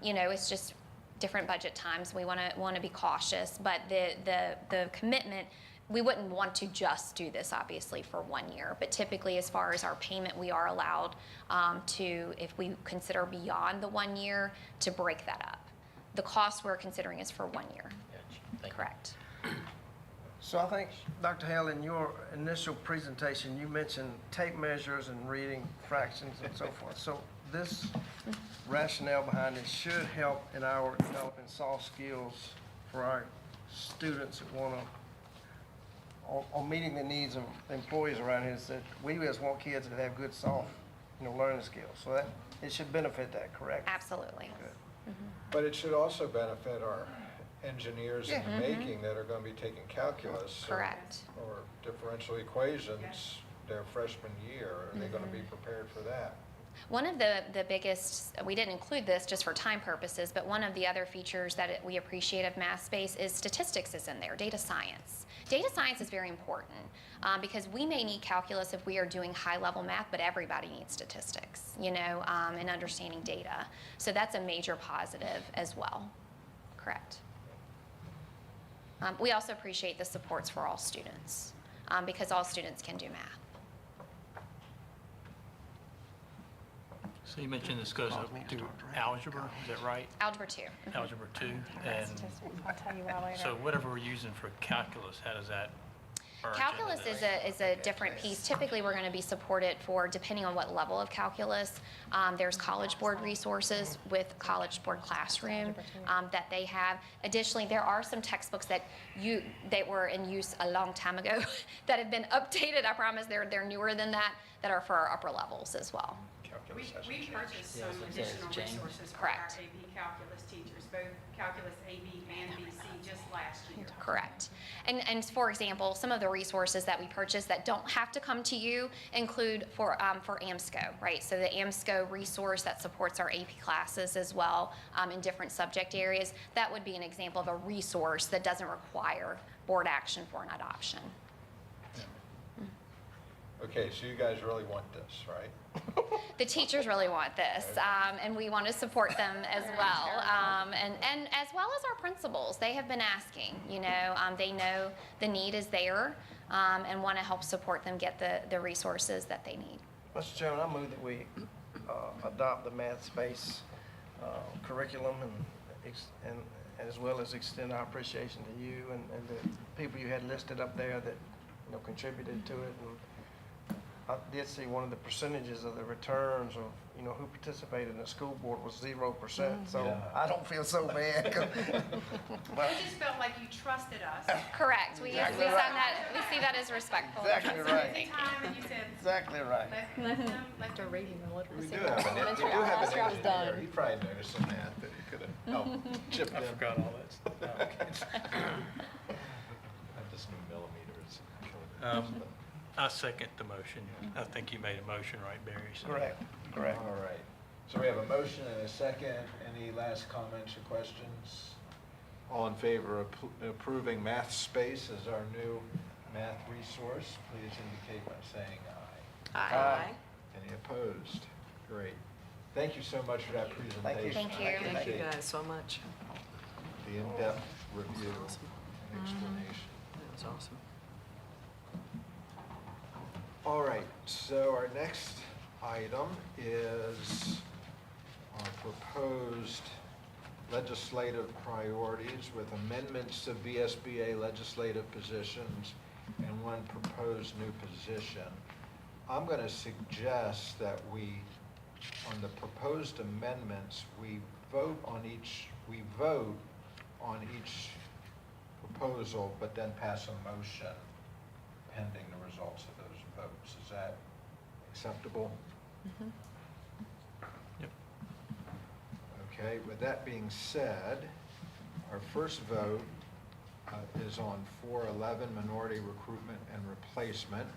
it's just different budget times. We want to be cautious, but the commitment, we wouldn't want to just do this obviously for 1 year. But typically, as far as our payment, we are allowed to, if we consider beyond the 1 year, to break that up. The cost we're considering is for 1 year. Gotcha. Thank you. Correct. So I think, Dr. Hale, in your initial presentation, you mentioned tape measures and reading fractions and so forth. So this rationale behind it should help in our developing soft skills for our students that want to, or meeting the needs of employees around here, is that we just want kids that have good soft, learning skills. So that, it should benefit that, correct? Absolutely. Good. But it should also benefit our engineers in the making that are going to be taking calculus. Correct. Or differential equations their freshman year. Are they going to be prepared for that? One of the biggest, we didn't include this just for time purposes, but one of the other features that we appreciate of Math Space is statistics is in there, data science. Data science is very important because we may need calculus if we are doing high-level math, but everybody needs statistics, and understanding data. So that's a major positive as well. Correct. We also appreciate the supports for all students because all students can do math. So you mentioned this goes up to algebra, is that right? Algebra 2. Algebra 2, and I'll tell you why later. so whatever we're using for calculus, how does that merge into Calculus this? is a different piece. Typically, we're going to be supported for, depending on what level of calculus. There's College Board resources with College Board Classroom that they have. Additionally, there are some textbooks that were in use a long time ago that have been updated. I promise they're newer than that are for our upper levels as well. calculus as a We change. purchased Yes, some it says additional change. resources for our Correct. AP calculus teachers, both calculus AB and BC, just last year. Correct. And for example, some of the resources that we purchase that don't have to come to you include for AMSCO, right? So the AMSCO resource that supports our AP classes as well in different subject areas, that would be an example of a resource that doesn't require board action for an adoption. Okay, so you guys really want this, right? The teachers really want this, and we want to support them as well. And as well as our principals, they have been asking, they know the need is there, and want to help support them get the resources that they need. Mr. Chairman, I move that we adopt the math space curriculum and as well as extend our appreciation to you and the people you had listed up there that contributed to it. And I did see one of the percentages of the returns of who participated in the school board was 0%. So Yeah. I don't feel so bad. We just felt like you trusted us. Correct. We Exactly found right. that, we see that as respectful. Exactly right. Every time, and you said, Exactly right. let them read. We do have an engineer. He probably noticed some math that he could have helped chipped I in. forgot all that stuff. I just knew millimeters. I second the motion. I think you made a motion, right, Barry? So- Correct. All right. So we have a motion and a second. Any last comments or questions? All in favor of approving Math Space as our new math resource, please indicate by saying aye. Aye. Any opposed? Great. Thank you so much for that presentation. Thank you. I Thank you appreciate guys so much. the in-depth review Awesome. and explanation. That was awesome. All right, so our next item is our proposed legislative priorities with amendments to VSBA legislative positions and one proposed new position. I'm going to suggest that on the proposed amendments, we vote on each proposal, but then pass a motion pending the results of those votes. Is that acceptable? Yep. Okay, with that being said, our first vote is on 411, minority recruitment and replacement.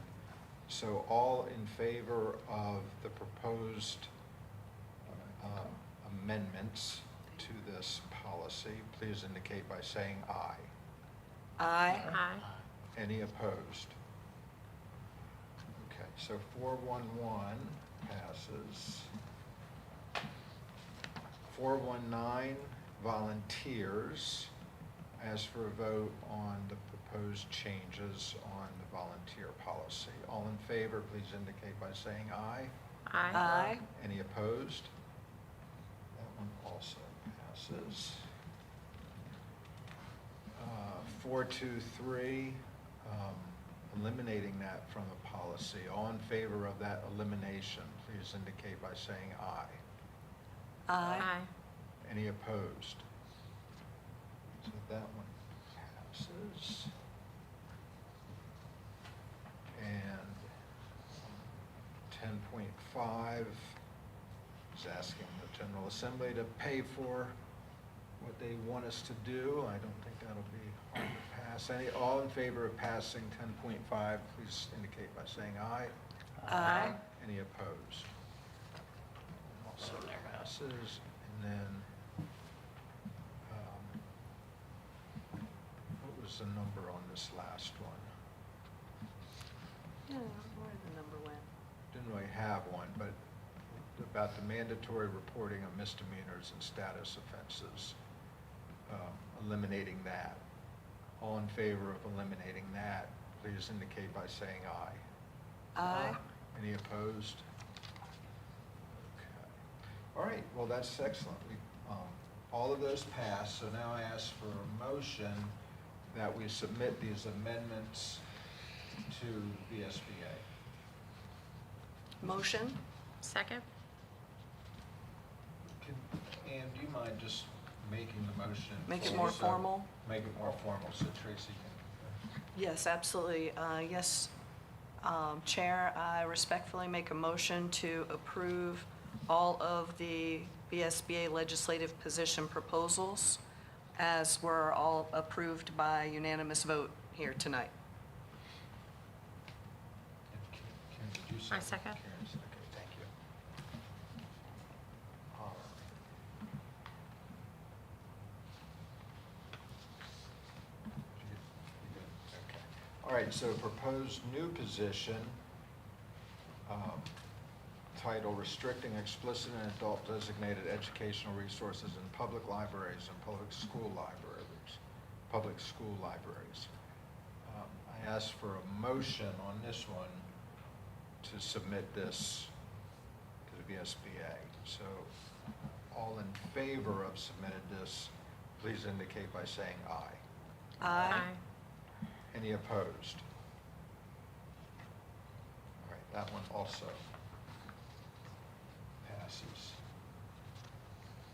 So all in favor of the proposed amendments to this policy, please indicate by saying aye. Aye. Any opposed? Okay, so 411 passes. 419, volunteers. Ask for a vote on the proposed changes on the volunteer policy. All in favor, please indicate by saying aye. Aye. Any opposed? That one also passes. 423, eliminating that from the policy. All in favor of that elimination, please indicate by saying aye. Aye. Any opposed? So that one passes. And 10.5 is asking the General Assembly to pay for what they want us to do. I don't think that'll be hard to pass. All in favor of passing 10.5, please indicate by saying aye. Aye. Any opposed? Also passes. And then, what was the number on this last one? Yeah, where the number went? Didn't really have one, but about the mandatory reporting of misdemeanors and status offenses, eliminating that. All in favor of eliminating that, please indicate by saying aye. Aye. Any opposed? Okay. All right, well, that's excellent. All of those passed, so now I ask for a motion that we submit these amendments to VSBA. Motion? Second? Ann, do you mind just making the motion? Make it for more us, formal? Make it more formal so Tracy can. Yes, absolutely. Yes, Chair, I respectfully make a motion to approve all of the VSBA legislative position proposals as were all approved by unanimous vote here tonight. Karen, did you I second. Karen, second. Thank you. All right. You good? Okay. All right, so proposed new position, title Restricting Explicit and Adult Designated Educational Resources in Public Libraries and Public School Libraries. I ask for a motion on this one to submit this to the VSBA. So all in favor of submitted this, please indicate by saying aye. Aye. Any opposed? All right, that one also passes.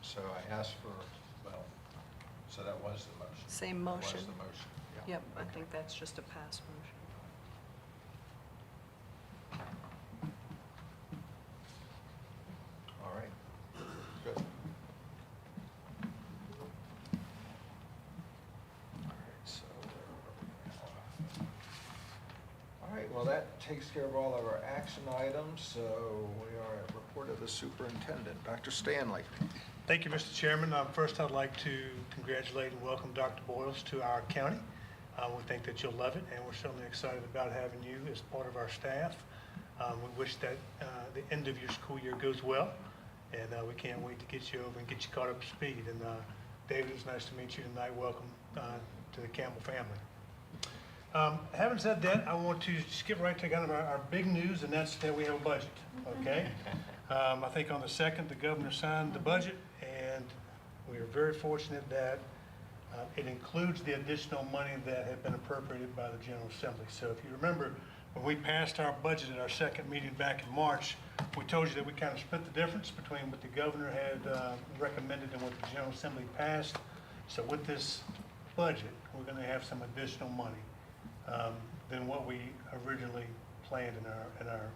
So I ask for, well, so that was the motion. Same That motion. was the motion, yeah. Yep, I Okay. think that's just a pass motion. All right, good. All right, so where are we now? All right, well, that takes care of all of our action items, so we are at report of the superintendent. Dr. Stanley. Thank you, Mr. Chairman. First, I'd like to congratulate and welcome Dr. Boyles to our county. We think that you'll love it, and we're certainly excited about having you as part of our staff. We wish that the end of your school year goes well, and we can't wait to get you over and get you caught up to speed. And David, it's nice to meet you tonight. Welcome to the Campbell family. Having said that, I want to skip right to kind of our big news, and that's that we have a budget, okay? I think on the 2nd, the governor signed the budget, and we are very fortunate that it includes the additional money that had been appropriated by the General Assembly. So if you remember, when we passed our budget at our second meeting back in March, we told you that we kind of split the difference between what the governor had recommended and what the General Assembly passed. So with this budget, we're going to have some additional money than what we originally planned in our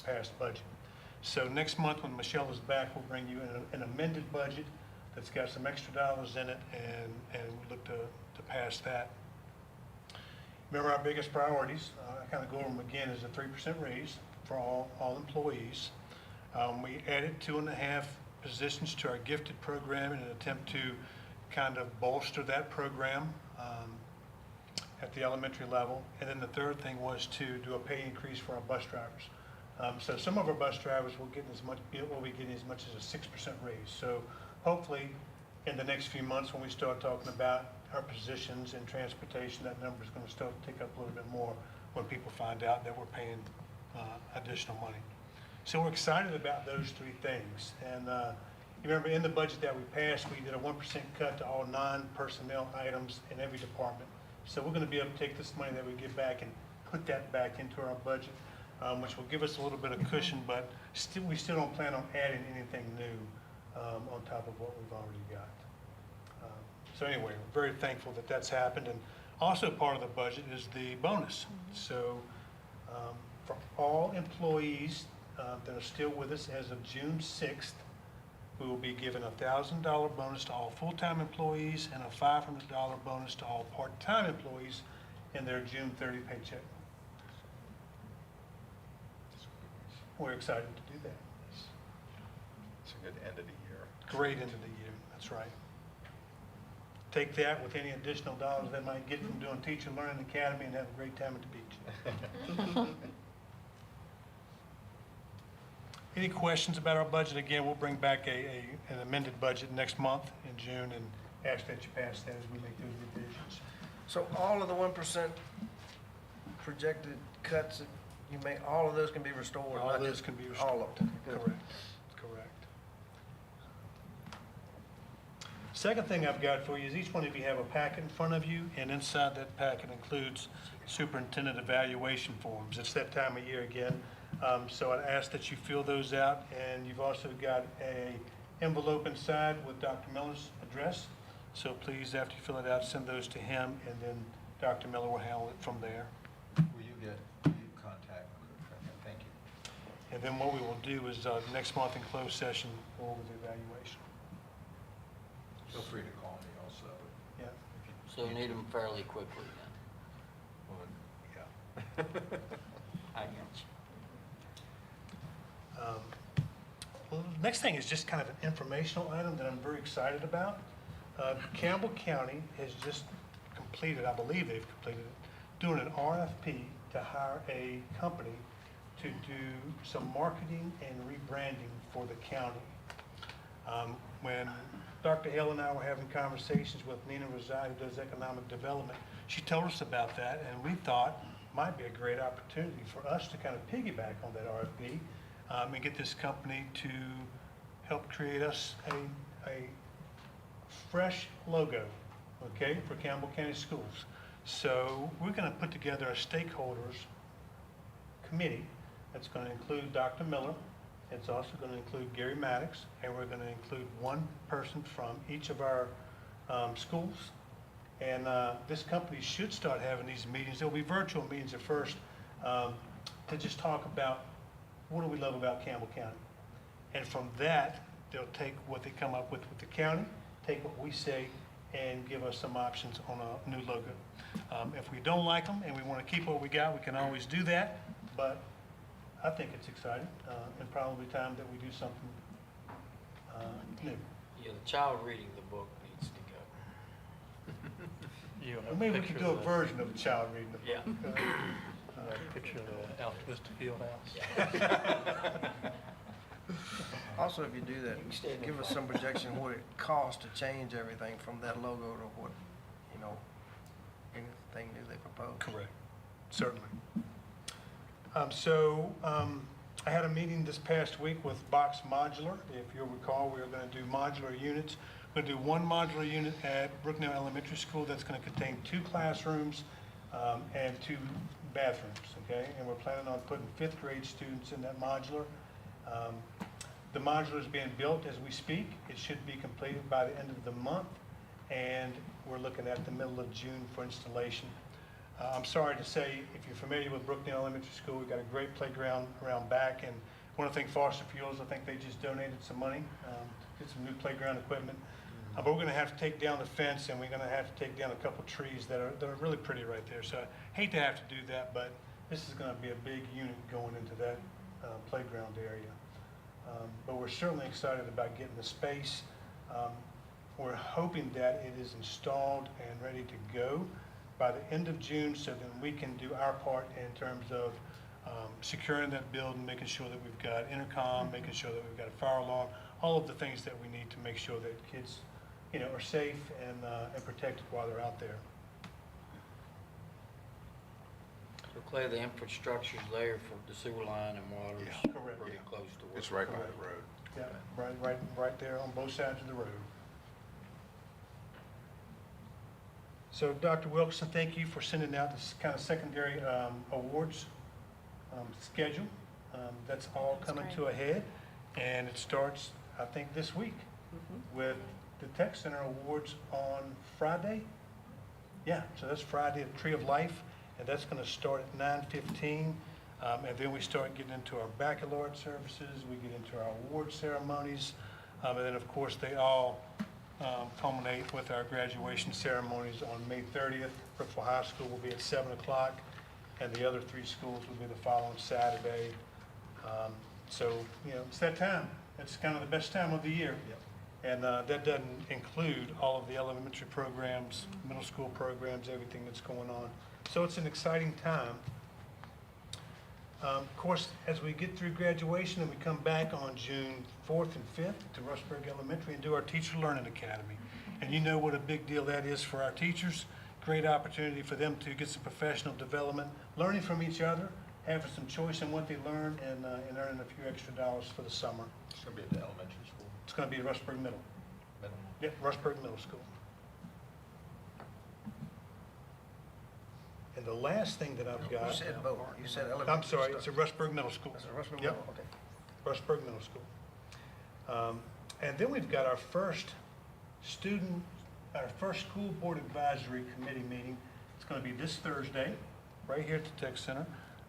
past budget. So next month, when Michelle is back, we'll bring you an amended budget that's got some extra dollars in it, and we look to pass that. Remember our biggest priorities, I kind of go over them again, is a 3% raise for all employees. We added 2.5 positions to our gifted program in an attempt to kind of bolster that program at the elementary level. And then the third thing was to do a pay increase for our bus drivers. So some of our bus drivers will be getting as much as a 6% raise. So hopefully in the next few months when we start talking about our positions in transportation, that number is going to start to tick up a little bit more when people find out that we're paying additional money. So we're excited about those three things. And you remember in the budget that we passed, we did a 1% cut to all non-personnel items in every department. So we're going to be able to take this money that we get back and put that back into our budget, which will give us a little bit of cushion, but we still don't plan on adding anything new on top of what we've already got. So anyway, we're very thankful that that's happened. And also part of the budget is the bonus. So for all employees that are still with us as of June 6th, we will be giving a $1,000 bonus to all full-time employees and a $500 bonus to all part-time employees in their June 30 paycheck. We're excited to do that. It's a good end of the year. Great end of the year, that's right. Take that with any additional dollars they might get from doing Teacher Learning Academy and have a great time at the beach. Any questions about our budget? Again, we'll bring back an amended budget next month in June and ask that you pass that as we make those revisions. So all of the 1% projected cuts that you make, all of those can be restored? All not of those just can be all restored. of them? Good. Correct. Second thing I've got for you is each one of you have a packet in front of you, and inside that packet includes superintendent evaluation forms. It's that time of year again. So I'd ask that you fill those out, and you've also got a envelope inside with Dr. Miller's address. So please, after you fill it out, send those to him, and then Dr. Miller will handle it from there. Will you contact And then what we will do is next month in closed session, go over the evaluation. Feel free to call me also. Yeah. So need them fairly quickly then. Yeah. I got you. Well, the next thing is just kind of an informational item that I'm very excited about. Campbell County has just completed, I believe they've completed it, doing an RFP to hire a company to do some marketing and rebranding for the county. When Dr. Hale and I were having conversations with Nina Rosai, who does economic development, she told us about that, and we thought might be a great opportunity for us to kind of piggyback on that RFP and get this company to help create us a fresh logo, okay, for Campbell County Schools. So we're going to put together a stakeholders committee that's going to include Dr. Miller. It's also going to include Gary Maddox, and we're going to include one person from each of our schools. And this company should start having these meetings. There'll be virtual meetings at first to just talk about what do we love about Campbell County. And from that, they'll take what they come up with the county, take what we say, and give us some options on a new logo. If we don't like them and we want to keep what we got, we can always do that. But I think it's exciting and probably time that we do something new. Yeah, the child reading the book needs to go. You Or maybe we could do a version of a child reading the book. Yeah. Picture of the Altruistic Fieldhouse. Also, if you do that, give us some projection what it costs to change everything from that logo to what, anything new they propose. Correct, certainly. I had a meeting this past week with Box Modular. If you'll recall, we are going to do modular units. We're going to do one modular unit at Brooknell Elementary School that's going to contain 2 classrooms and 2 bathrooms, okay? And we're planning on putting 5th grade students in that modular. The modular is being built as we speak. It should be completed by the end of the month, and we're looking at the middle of June for installation. I'm sorry to say, if you're familiar with Brooknell Elementary School, we've got a great playground around back, and one of the things Foster Fuels, I think they just donated some money to get some new playground equipment. But we're going to have to take down the fence, and we're going to have to take down a couple trees that are really pretty right there. So I hate to have to do that, but this is going to be a big unit going into that playground area. But we're certainly excited about getting the space. We're hoping that it is installed and ready to go by the end of June, so then we can do our part in terms of securing that building, making sure that we've got intercom, making sure that we've got a fire alarm, all of the things that we need to make sure that kids, are safe and protected while they're out there. So Clay, the infrastructure's there for the sewer line and water's Yeah, correct, pretty yeah. close to where. It's right by the road. Yeah, right there on both sides of the road. So Dr. Wilkerson, thank you for sending out this kind of secondary awards schedule. That's all coming to a head, and it starts, I think, this week with the Tech Center Awards on Friday. Yeah, so that's Friday at Tree of Life, and that's going to start at 9:15. And then we start getting into our baccalaureate services, we get into our award ceremonies, and then of course they all culminate with our graduation ceremonies on May 30th. Brookville High School will be at 7 o'clock, and the other 3 schools will be the following Saturday. So, it's that time. It's kind of the best time of the year. And that doesn't include all of the elementary programs, middle school programs, everything that's going on. So it's an exciting time. Of course, as we get through graduation and we come back on June 4th and 5th to Rushburg Elementary and do our Teacher Learning Academy. And you know what a big deal that is for our teachers. Great opportunity for them to get some professional development, learning from each other, having some choice in what they learn, and earning a few extra dollars for the summer. It's going to be at the elementary school. It's going to be at Rushburg Middle. Middle. Yep, Rushburg Middle School. And the last thing that I've got. You said both. You said elementary. I'm sorry, stuff. it's at Rushburg Middle School. That's at Rushburg Yep. Middle, okay. Rushburg Middle School. And then we've got our first school board advisory committee meeting. It's going to be this Thursday, right here at the Tech Center.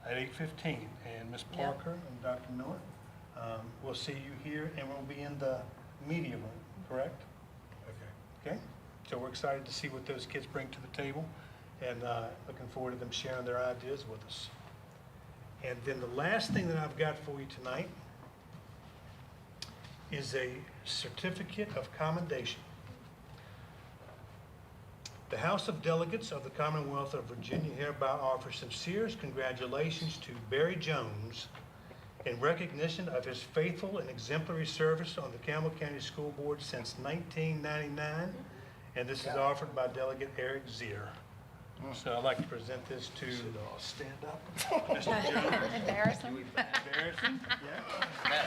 at 8:15. And Ms. Yep. Parker and Dr. Miller, we'll see you here, and we'll be in the media room, correct? Okay? So we're excited to see what those kids bring to the table, and looking forward to them sharing their ideas with us. And then the last thing that I've got for you tonight is a certificate of commendation. The House of Delegates of the Commonwealth of Virginia hereby offers sincere congratulations to Barry Jones in recognition of his faithful and exemplary service on the Campbell County School Board since 1999, and this is offered by Delegate Eric Zier. So I'd like to present this to Stand up. Mr. Jones. Embarrassing. Embarrassing? Yeah.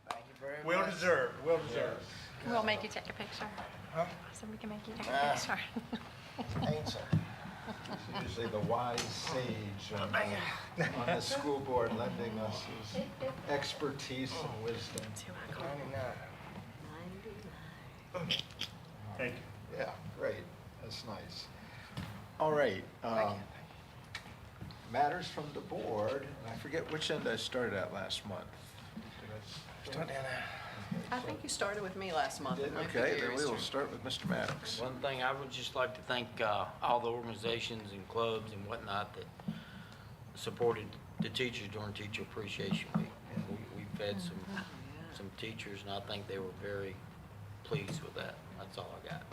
Thank you very much. Well deserved, well deserved. We'll make you take a picture. Huh? So we can make you take a picture. Ain't so. Usually the wise sage on the school board lending us his expertise and wisdom. Thank you. Yeah, great. That's nice. All right. Matters from the board. I forget which end I started at last month. Did I start? I think you started with me last month. It might be Okay, then Gary's we will turn. start with Mr. Maddox. One thing, I would just like to thank all the organizations and clubs and whatnot that supported the teachers during Teacher Appreciation Week. And we've had some teachers, and I think they were very pleased with that. That's all I got.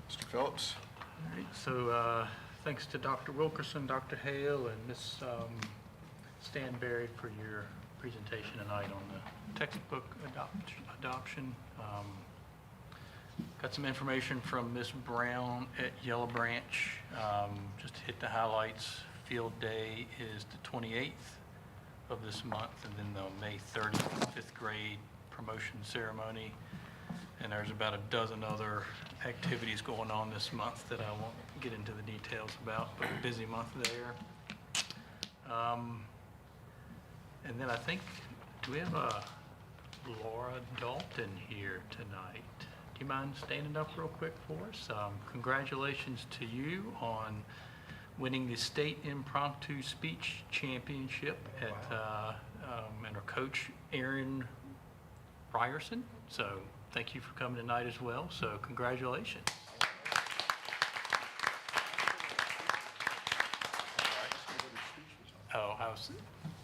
Mr. Phillips? All right, so thanks to Dr. Wilkerson, Dr. Hale, and Ms. Stanberry for your presentation tonight on the textbook adoption. Got some information from Ms. Brown at Yellow Branch. Just to hit the highlights, field day is the 28th of this month, and then the May 30th, 5th grade promotion ceremony. And there's about a dozen other activities going on this month that I won't get into the details about, but a busy month there. And then I think, do we have Laura Dalton here tonight? Do you mind standing up real quick for us? Congratulations to you on winning the state impromptu speech championship at and our coach Aaron Ryerson. So thank you for coming tonight as well. So congratulations. Oh,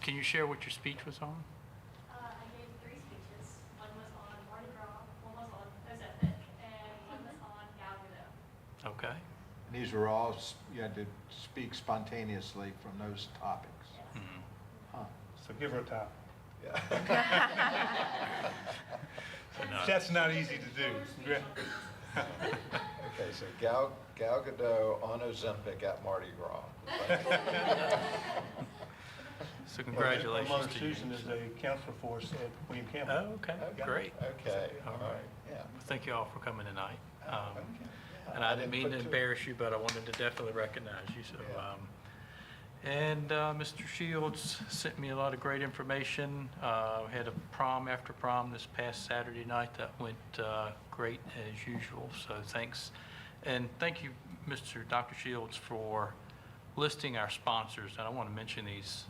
can you share what your speech was on? I gave 3 speeches. One was on Mardi Gras, one was on Ozempic, and one was on Gal Gadot. Okay. And these were all, you had to speak spontaneously from those topics. Yes. Huh. So give her a towel. Yeah. That's not easy to do. Okay, so Gal Gadot on Ozempic at Mardi Gras. So congratulations Mother to you. Susan is a counselor for us at William Campbell. Oh, okay, great. Okay, all right, yeah. Well, thank you all for coming tonight. Okay. And I didn't mean put to two- embarrass you, but I wanted to definitely recognize you, so. Yeah. And Mr. Shields sent me a lot of great information. We had a prom after prom this past Saturday night that went great as usual, so thanks. And thank you, Dr. Shields, for listing our sponsors. And I want to mention these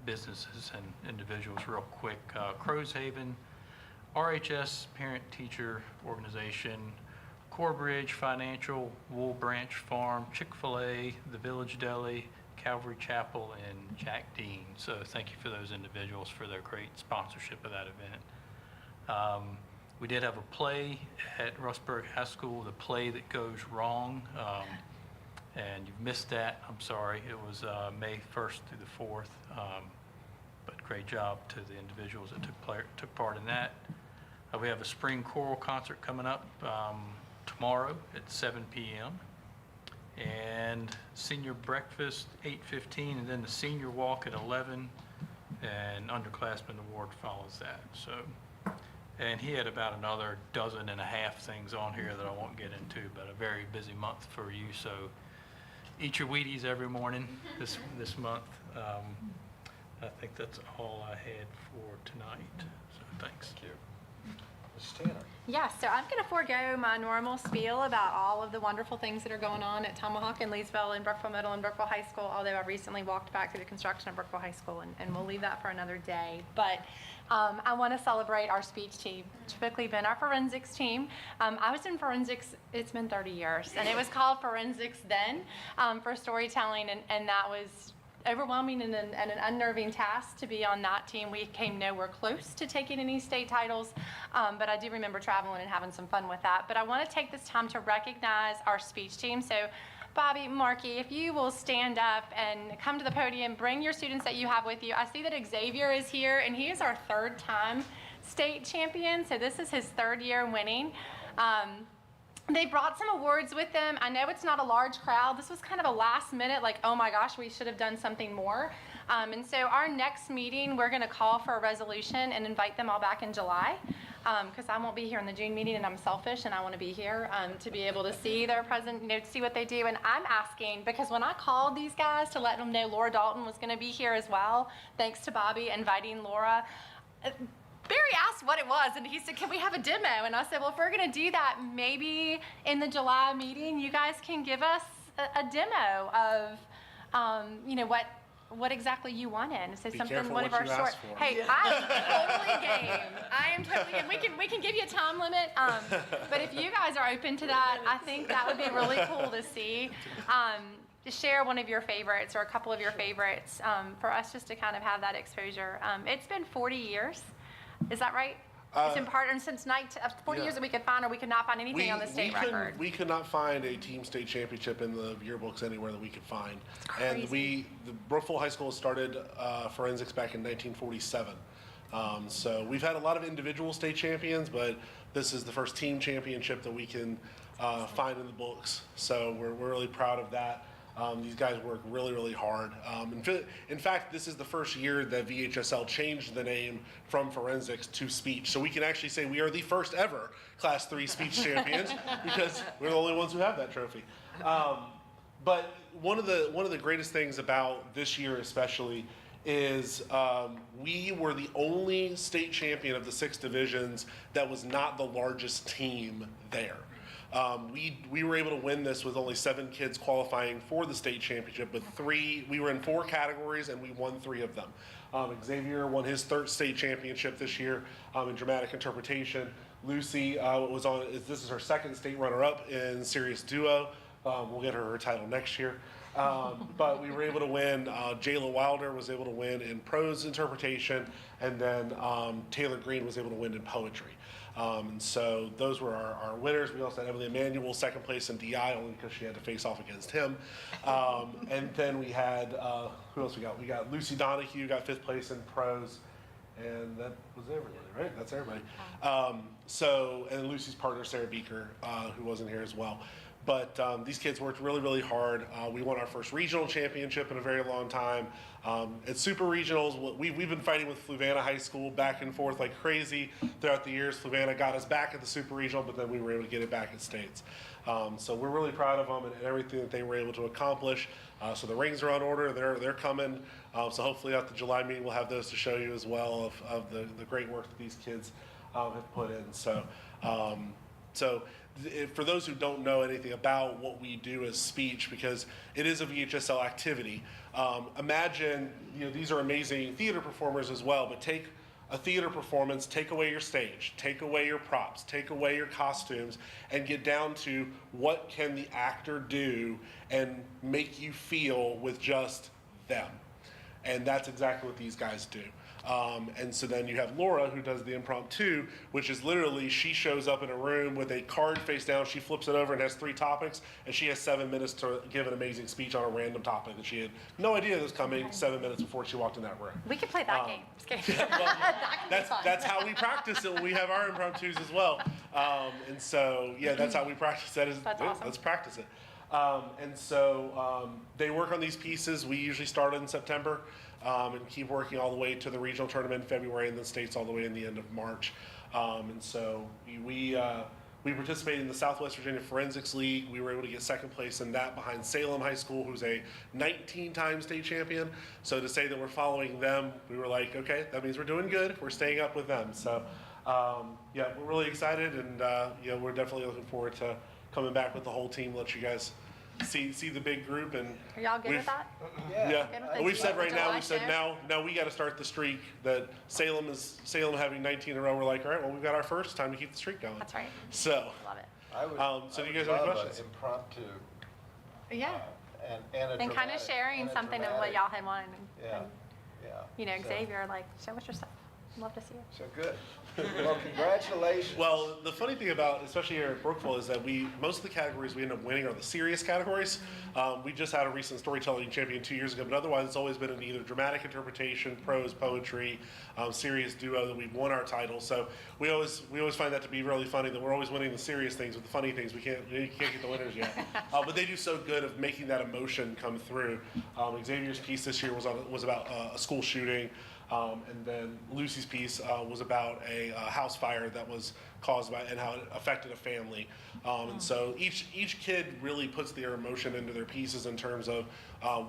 businesses and individuals real quick. Crows Haven, RHS Parent Teacher Organization, Corbridge Financial, Wool Branch Farm, Chick-fil-A, The Village Deli, Calvary Chapel, and Jack Dean. So thank you for those individuals for their great sponsorship of that event. We did have a play at Rustburg High School, The Play That Goes Wrong. And you've missed that, I'm sorry. It was May 1st through the 4th. But great job to the individuals that took part in that. We have a spring choral concert coming up tomorrow at 7 p.m. And senior breakfast 8:15, and then the senior walk at 11, and underclassmen award follows that. So, and he had about another dozen and a half things on here that I won't get into, but a very busy month for you. So eat your Wheaties every morning this month. I think that's all I had for tonight. So thanks. Thank you. Mrs. Tanner. Yeah, so I'm going to forego my normal spiel about all of the wonderful things that are going on at Tomahawk and Leesville and Brookville Middle and Brookville High School, although I recently walked back through the construction of Brookville High School, and we'll leave that for another day. But I want to celebrate our speech team, typically been our forensics team. I was in forensics, it's been 30 years, and it was called forensics then for storytelling, and that was overwhelming and an unnerving task to be on that team. We came nowhere close to taking any state titles, but I do remember traveling and having some fun with that. But I want to take this time to recognize our speech team. So Bobby, Marky, if you will stand up and come to the podium, bring your students that you have with you. I see that Xavier is here, and he is our third-time state champion, so this is his third year winning. They brought some awards with them. I know it's not a large crowd. This was kind of a last minute, like, oh my gosh, we should have done something more. And so our next meeting, we're gonna call for a resolution and invite them all back in July, because I won't be here in the June meeting, and I'm selfish, and I wanna be here to be able to see their present, you know, see what they do. And I'm asking, because when I called these guys to let them know Laura Dalton was gonna be here as well, thanks to Bobby inviting Laura, Barry asked what it was, and he said, can we have a demo? And I said, well, if we're gonna do that, maybe in the July meeting, you guys can give us a demo of, you know, what exactly you wanted. So Be careful one what of our you short. ask for. Hey, I am totally game. I am totally game. We can give you a time limit, but if you guys are open to that, I think that would be really cool to see. To share one of your favorites or a couple of your favorites for us just to kind of have that exposure. It's been 40 years. Is that right? It's been part, and since 40 years that we could find, or we could not find anything on the state record. We could not find a team state championship in the yearbooks anywhere that we could find. And the Brookville High School started forensics back in 1947. So we've had a lot of individual state champions, but this is the first team championship that we can find in the books. So we're really proud of that. These guys work really, really hard. In fact, this is the first year that VHSL changed the name from forensics to speech. So we can actually say we are the first ever Class 3 speech champions because we're the only ones who have that trophy. But one of the greatest things about this year especially is we were the only state champion of the 6 divisions that was not the largest team there. We were able to win this with only 7 kids qualifying for the state championship, but we were in 4 categories and we won 3 of them. Xavier won his 3rd state championship this year in dramatic interpretation. Lucy this is her 2nd state runner-up in serious duo. We'll get her title next year. But we were able to win. Jayla Wilder was able to win in prose interpretation, and then Taylor Green was able to win in poetry. And so those were our winners. We also had Emily Emanuel 2nd place in DI, only because she had to face off against him. And then we had, who else we got? We got Lucy Donahue, got 5th place in prose. And that was everybody, right? That's everybody. And Lucy's partner, Sarah Beaker, who wasn't here as well. But these kids worked really, really hard. We won our first regional championship in a very long time. At super regionals, we've been fighting with Fluvanna High School back and forth like crazy throughout the years. Fluvanna got us back at the super regional, but then we were able to get it back at states. So we're really proud of them and everything that they were able to accomplish. So the rings are on order, they're coming. So hopefully at the July meeting, we'll have those to show you as well of the great work that these kids have put in. So for those who don't know anything about what we do as speech, because it is a VHSL activity, imagine, these are amazing theater performers as well, but take a theater performance, take away your stage, take away your props, take away your costumes, and get down to what can the actor do and make you feel with just them. And that's exactly what these guys do. And so then you have Laura, who does the impromptu, which is literally she shows up in a room with a card face down, she flips it over and has 3 topics, and she has 7 minutes to give an amazing speech on a random topic that she had no idea was coming 7 minutes before she walked in that room. We could play that game. Just kidding. That's how we practice it when we have our impromptus as well. And so, yeah, that's how we practice that. That's awesome. Let's practice it. They work on these pieces. We usually start in September and keep working all the way to the regional tournament in February, and then states all the way in the end of March. We participated in the Southwest Virginia Forensics League. We were able to get 2nd place in that behind Salem High School, who's a 19-time state champion. So to say that we're following them, we were like, okay, that means we're doing good. We're staying up with them. So Yeah, we're really excited, and we're definitely looking forward to coming back with the whole team, let you guys see the big group. And Are y'all good we've- with that? Yeah, Good with the we've said July- right now, July we've said show? now we got to start the streak. That Salem having 19 in a row. We're like, all right, well, we've got our first. Time to keep the streak going. That's right. So, Love it. so do you guys have any questions? Impromptu Yeah. and a And kind of sharing something of what y'all had wanted. Yeah, And, yeah. you know, So- Xavier, like, show us your stuff. Love to see it. So good. Well, congratulations. Well, the funny thing about, especially here at Brookville, is that most of the categories we end up winning are the serious categories. We just had a recent storytelling champion 2 years ago, but otherwise it's always been in either dramatic interpretation, prose, poetry, serious duo that we've won our title. So we always find that to be really funny that we're always winning the serious things with the funny things. You can't get the winners yet. But they do so good of making that emotion come through. Xavier's piece this year was about a school shooting. And then Lucy's piece was about a house fire that was caused by and how it affected a family. And so each kid really puts their emotion into their pieces in terms of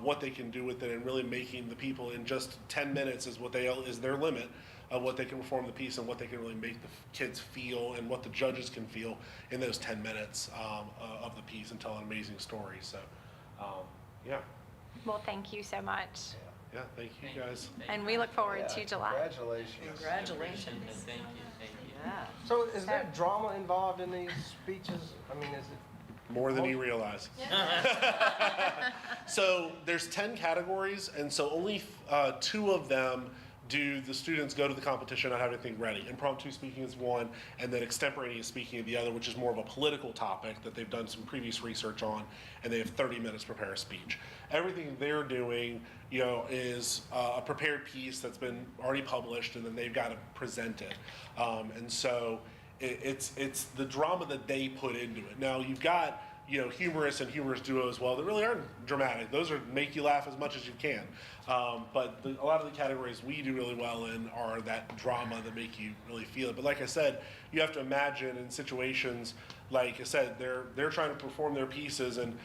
what they can do with it, and really making the people in just 10 minutes is their limit of what they can perform the piece and what they can really make the kids feel and what the judges can feel in those 10 minutes of the piece and tell an amazing story. So, yeah. Well, thank you so much. Yeah, thank you guys. And we look forward Yeah, to July. Congratulations. Congratulations. Thank you. Yeah. So is there drama involved in these speeches? I mean, is it? More than you realize. So there's 10 categories, and so only 2 of them do the students go to the competition not have anything ready. Impromptu speaking is one, and then extemporaneous speaking is the other, which is more of a political topic that they've done some previous research on, and they have 30 minutes to prepare a speech. Everything they're doing, is a prepared piece that's been already published, and then they've got to present it. And so it's the drama that they put into it. Now you've got humorous and humorous duo as well that really aren't dramatic. Those are make you laugh as much as you can. But a lot of the categories we do really well in are that drama that make you really feel it. But like I said, you have to imagine in situations, like I said, they're trying to perform their pieces, and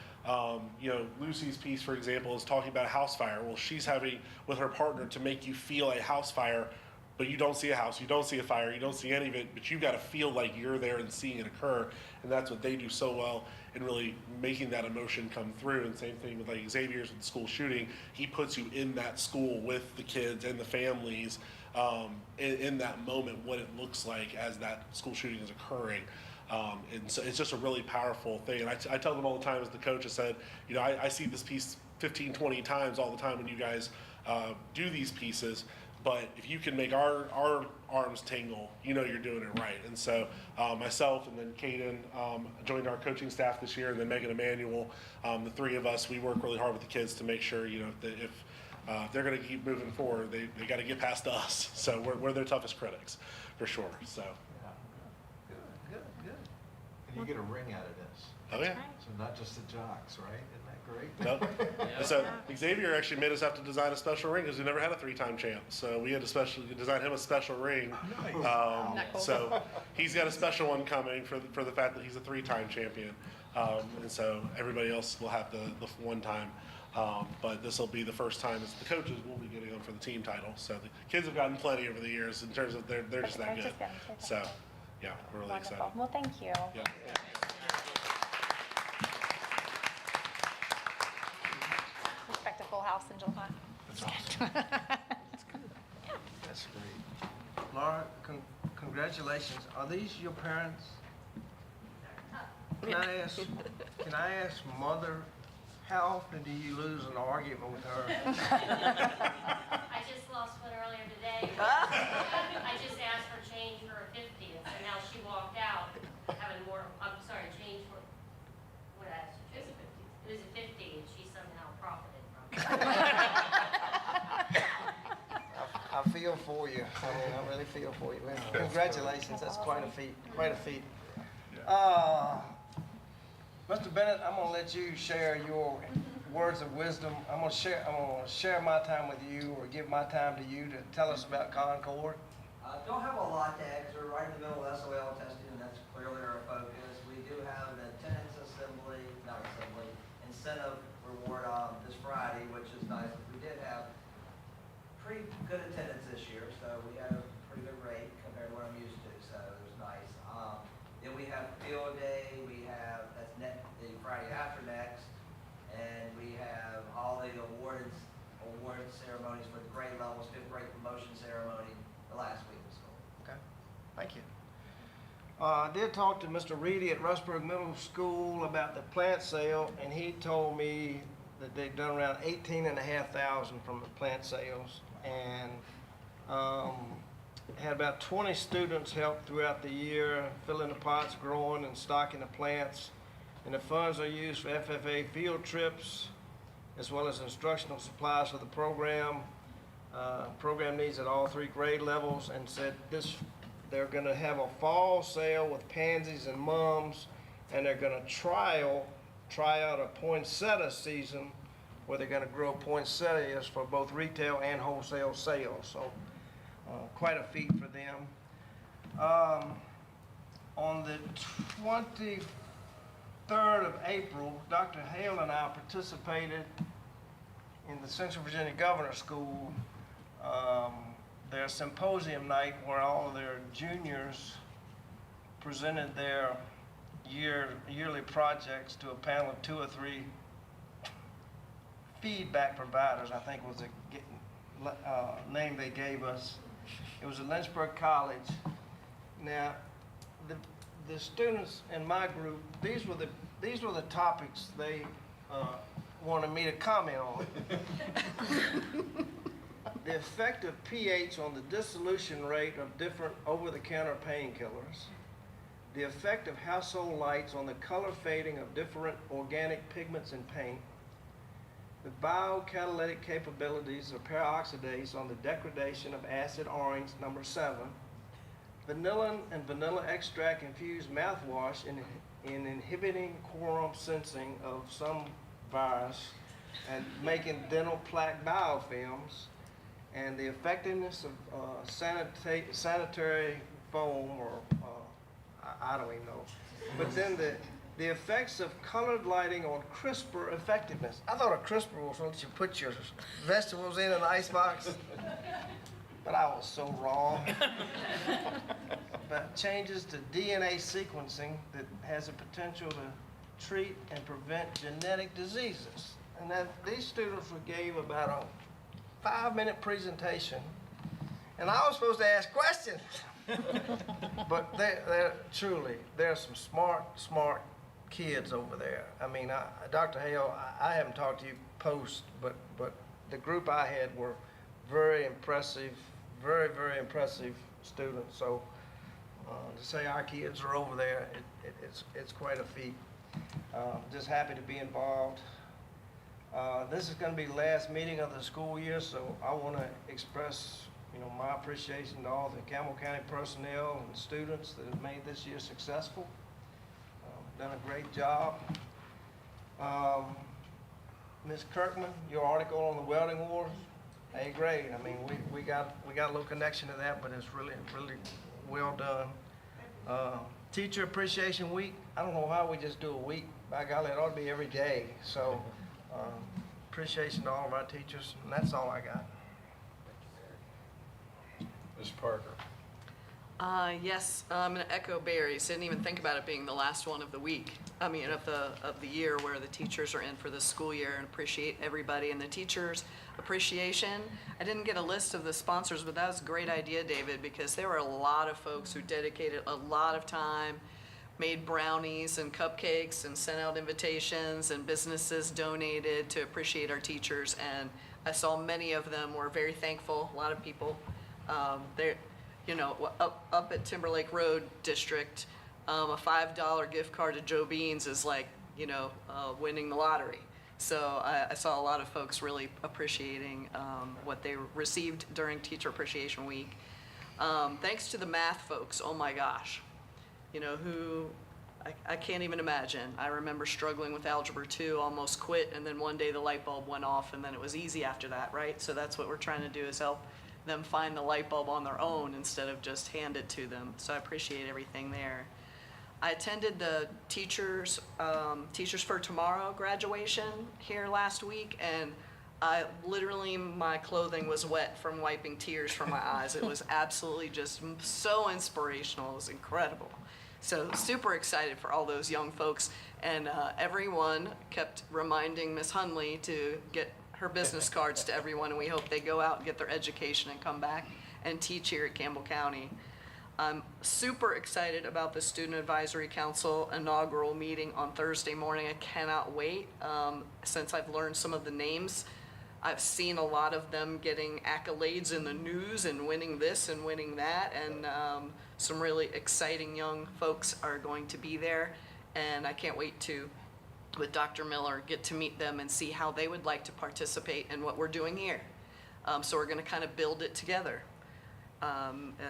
Lucy's piece, for example, is talking about a house fire. Well, she's having with her partner to make you feel a house fire, but you don't see a house, you don't see a fire, you don't see any of it, but you've got to feel like you're there and seeing it occur. And that's what they do so well in really making that emotion come through. And same thing with like Xavier's with the school shooting. He puts you in that school with the kids and the families in that moment, what it looks like as that school shooting is occurring. And so it's just a really powerful thing. And I tell them all the time as the coach, I said, I see this piece 15, 20 times all the time when you guys do these pieces. But if you can make our arms tingle, you're doing it right. And so myself and then Kaden joined our coaching staff this year, and then Megan Emanuel, the 3 of us, we work really hard with the kids to make sure, that if they're going to keep moving forward, they got to get past us. So we're their toughest critics, for sure. So. Good. And you get a ring out of this. Oh yeah. So not just the jocks, right? Isn't that great? Nope. And so Xavier actually made us have to design a special ring because we never had a 3-time champ. So we had to specially design him a special ring. So he's got a special one coming for the fact that he's a 3-time champion. And so everybody else will have the 1-time. But this will be the first time as the coaches will be getting them for the team title. So the kids have gotten plenty over the years in terms of they're just that good. So yeah, we're really Wonderful. excited. Well, thank you. Yeah. Expect a full house in July. That's awesome. That's great. Laura, congratulations. Are these your parents? Can I ask Mother, how often do you lose an argument with her? I just lost one earlier today. I just asked for change for a 50th, and now she walked out having more, change for, what I asked her, it was a 50, and she somehow profited from it. I feel for you. I really feel for you. Congratulations. That's quite a feat. Quite a feat. Mr. Bennett, I'm gonna let you share your words of wisdom. I'm gonna share my time with you, or give my time to you to tell us about Concord. Don't have a lot to add, 'cause we're right in the middle of SOL testing, and that's clearly our focus. We do have an attendance incentive reward this Friday, which is nice. We did have pretty good attendance this year, so we had a pretty good rate compared to what I'm used to. Then we have field day, that's the Friday after next, and we have all the award ceremonies for the grade levels, 5th grade promotion ceremony, the last week of school. Okay, thank you. I did talk to Mr. Reedy at Rustburg Middle School about the plant sale, and he told me that they've done around 18,500 from the plant sales, and had about 20 students help throughout the year, filling the pots, growing and stocking the plants. And the funds are used for FFA field trips, as well as instructional supplies for the program. Program needs at all 3 grade levels, and said they're gonna have a fall sale with pansies and mums, and they're gonna try out a poinsettia season where they're gonna grow poinsettias for both retail and wholesale sales. So quite a feat for them. On the 23rd of April, Dr. Hale and I participated in the Central Virginia Governor School, their symposium night where all of their juniors presented their yearly projects to a panel of 2 or 3 feedback providers, I think was the name they gave us. It was at Lynchburg College. Now, the students in my group, these were the topics they wanted me to comment on. The effect of pH on the dissolution rate of different over-the-counter painkillers, the effect of household lights on the color fading of different organic pigments in paint, the biocatalytic capabilities of peroxidase on the degradation of acid orange number 7, vanilla and vanilla extract infused mouthwash in inhibiting quorum sensing of some virus and making dental plaque biofilms, and the effectiveness of sanitary foam, or I don't even know. But then the effects of colored lighting on CRISPR effectiveness. I thought a CRISPR was what you put your vegetables in an icebox, but I was so wrong. But changes to DNA sequencing that has a potential to treat and prevent genetic diseases. And then these students gave about a 5-minute presentation, and I was supposed to ask questions. But they're truly, there are some smart kids over there. I mean, Dr. Hale, I haven't talked to you post, but the group I had were very impressive, very impressive students. So to say our kids are over there, it's quite a feat. Just happy to be involved. This is going to be the last meeting of the school year, so I want to express, my appreciation to all the Campbell County personnel and students that have made this year successful. Done a great job. Ms. Kirkman, your article on the welding wars, hey, great. I mean, we got a little connection to that, but it's really well done. Teacher Appreciation Week, I don't know why we just do a week. By golly, it ought to be every day. So appreciation to all of our teachers, and that's all I got. Ms. Parker. Yes, I'm going to echo Barry's. Didn't even think about it being the last one of the week. I mean, of the year where the teachers are in for the school year, and appreciate everybody. And the teachers' appreciation, I didn't get a list of the sponsors, but that was a great idea, David, because there were a lot of folks who dedicated a lot of time, made brownies and cupcakes and sent out invitations, and businesses donated to appreciate our teachers. And I saw many of them were very thankful, a lot of people. Up at Timberlake Road District, a $5 gift card to Joe Beans is like, winning the lottery. So I saw a lot of folks really appreciating what they received during Teacher Appreciation Week. Thanks to the math folks, oh my gosh, who I can't even imagine. I remember struggling with Algebra 2, almost quit, and then one day the light bulb went off, and then it was easy after that, right? So that's what we're trying to do, is help them find the light bulb on their own instead of just hand it to them. So I appreciate everything there. I attended the Teachers for Tomorrow graduation here last week, and my clothing was wet from wiping tears from my eyes. It was absolutely just so inspirational. It was incredible. So super excited for all those young folks. And everyone kept reminding Miss Hunley to get her business cards to everyone, and we hope they go out and get their education and come back and teach here at Campbell County. I'm super excited about the Student Advisory Council inaugural meeting on Thursday morning. I cannot wait. Since I've learned some of the names, I've seen a lot of them getting accolades in the news and winning this and winning that, and some really exciting young folks are going to be there. And I can't wait to, with Dr. Miller, get to meet them and see how they would like to participate in what we're doing here. So we're going to kind of build it together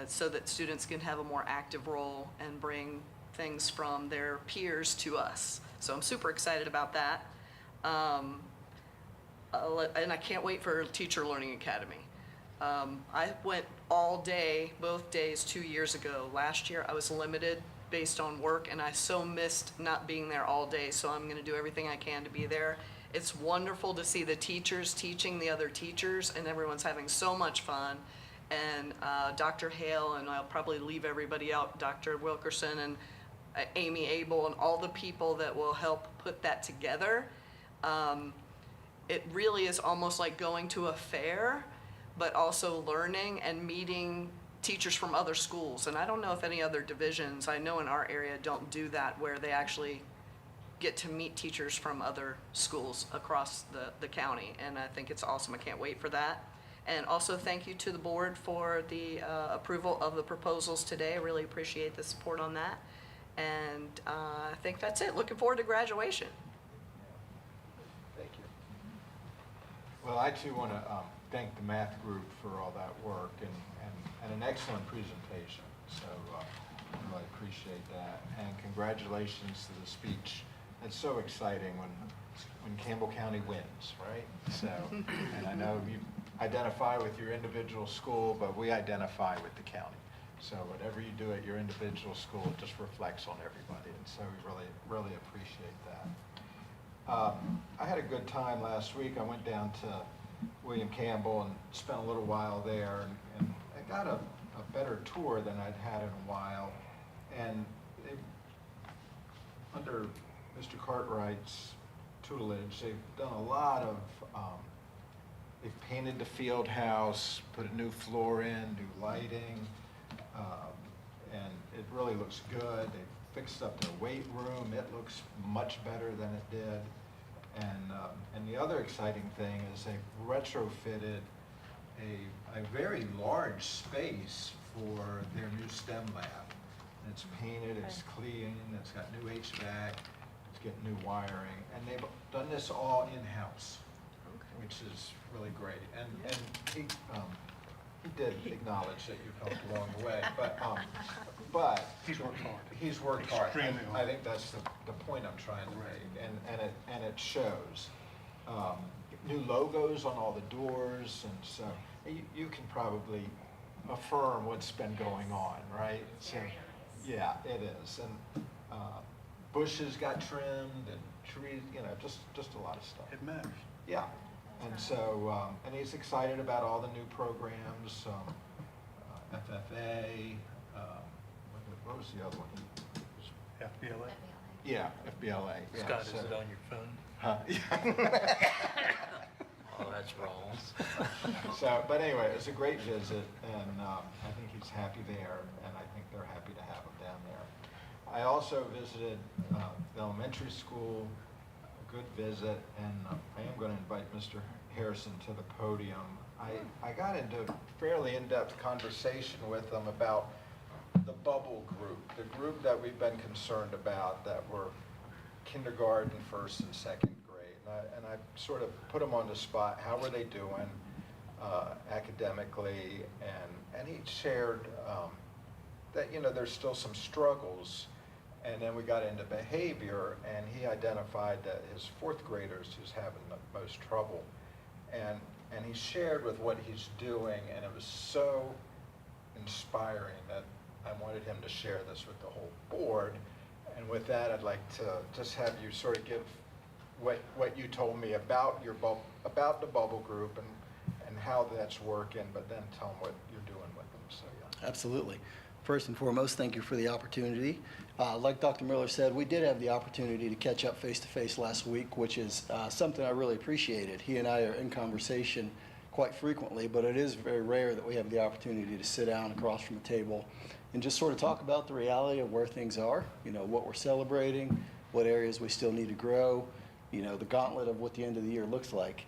so that students can have a more active role and bring things from their peers to us. So I'm super excited about that. And I can't wait for Teacher Learning Academy. I went all day, both days 2 years ago. Last year I was limited based on work, and I so missed not being there all day, so I'm gonna do everything I can to be there. It's wonderful to see the teachers teaching the other teachers, and everyone's having so much fun. And Dr. Hale, and I'll probably leave everybody out, Dr. Wilkerson and Amy Abel and all the people that will help put that together. It really is almost like going to a fair, but also learning and meeting teachers from other schools. And I don't know if any other divisions, I know in our area, don't do that, where they actually get to meet teachers from other schools across the county. And I think it's awesome. I can't wait for that. And also thank you to the board for the approval of the proposals today. I really appreciate the support on that. And I think that's it. Looking forward to graduation. Thank you. Well, I too want to thank the math group for all that work and an excellent presentation. So I really appreciate that. And congratulations to the speech. It's so exciting when Campbell County wins, right? So, and I know you identify with your individual school, but we identify with the county. So whatever you do at your individual school, it just reflects on everybody. And so we really appreciate that. I had a good time last week. I went down to William Campbell and spent a little while there, and I got a better tour than I'd had in a while. And under Mr. Cartwright's tutelage, they've done a lot of, they've painted the field house, put a new floor in, new lighting, and it really looks good. They fixed up their weight room. It looks much better than it did. And the other exciting thing is they've retrofitted a very large space for their new STEM lab. It's painted, it's clean, it's got new HVAC, it's getting new wiring, and they've done this all in-house, which is really great. And he did acknowledge that you've helped along the way, but He's worked hard. He's worked hard. Extremely hard. I think that's the point I'm trying to make, and it shows. New logos on all the doors, and so you can probably affirm what's been going on, right? So, yeah, it is. And bushes got trimmed, and trees, just a lot of stuff. It matters. Yeah. And so, and he's excited about all the new programs, FFA, what was the other one? FBLA. Yeah, FBLA. Yeah, Scott, so- is it on your phone? Huh? Oh, that's wrong. So, but anyway, it was a great visit, and I think he's happy there, and I think they're happy to have him down there. I also visited the elementary school, a good visit, and I am going to invite Mr. Harrison to the podium. I got into a fairly in-depth conversation with them about the bubble group, the group that we've been concerned about, that were kindergarten, first and second grade. And I sort of put them on the spot. How were they doing academically? And he shared that, there's still some struggles. And then we got into behavior, and he identified that his fourth graders who's having the most trouble. And he shared with what he's doing, and it was so inspiring that I wanted him to share this with the whole board. And with that, I'd like to just have you sort of give what you told me about about the bubble group and how that's working, but then tell them what you're doing with them. So yeah. Absolutely. First and foremost, thank you for the opportunity. Like Dr. Miller said, we did have the opportunity to catch up face-to-face last week, which is something I really appreciated. He and I are in conversation quite frequently, but it is very rare that we have the opportunity to sit down across from a table and just sort of talk about the reality of where things are, what we're celebrating, what areas we still need to grow, the gauntlet of what the end of the year looks like.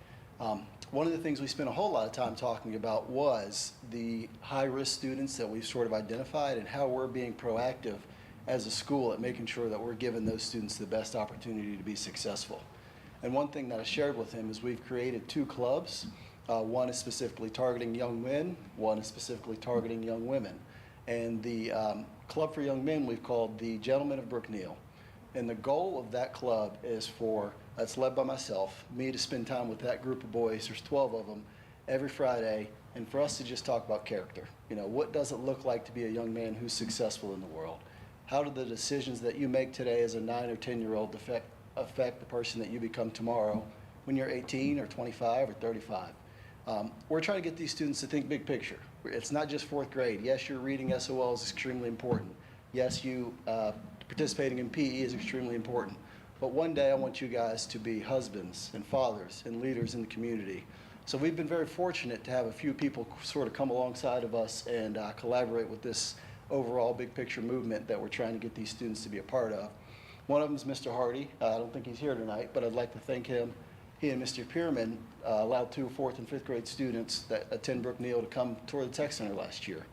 One of the things we spent a whole lot of time talking about was the high-risk students that we've sort of identified and how we're being proactive as a school at making sure that we're giving those students the best opportunity to be successful. And one thing that I shared with him is we've created 2 clubs. One is specifically targeting young men, one is specifically targeting young women. And the club for young men we've called the Gentlemen of Brookneal. And the goal of that club is that's led by myself, me to spend time with that group of boys, there's 12 of them, every Friday, and for us to just talk about character. What does it look like to be a young man who's successful in the world? How do the decisions that you make today as a 9 or 10-year-old affect the person that you become tomorrow when you're 18 or 25 or 35? We're trying to get these students to think big picture. It's not just 4th grade. Yes, your reading SOL is extremely important. Yes, you participating in PE is extremely important. But one day I want you guys to be husbands and fathers and leaders in the community. So we've been very fortunate to have a few people sort of come alongside of us and collaborate with this overall big picture movement that we're trying to get these students to be a part of. One of them is Mr. Hardy. I don't think he's here tonight, but I'd like to thank him. He and Mr. Pierman allowed 2 4th and 5th grade students that attend Brookneal to come tour the tech center last year.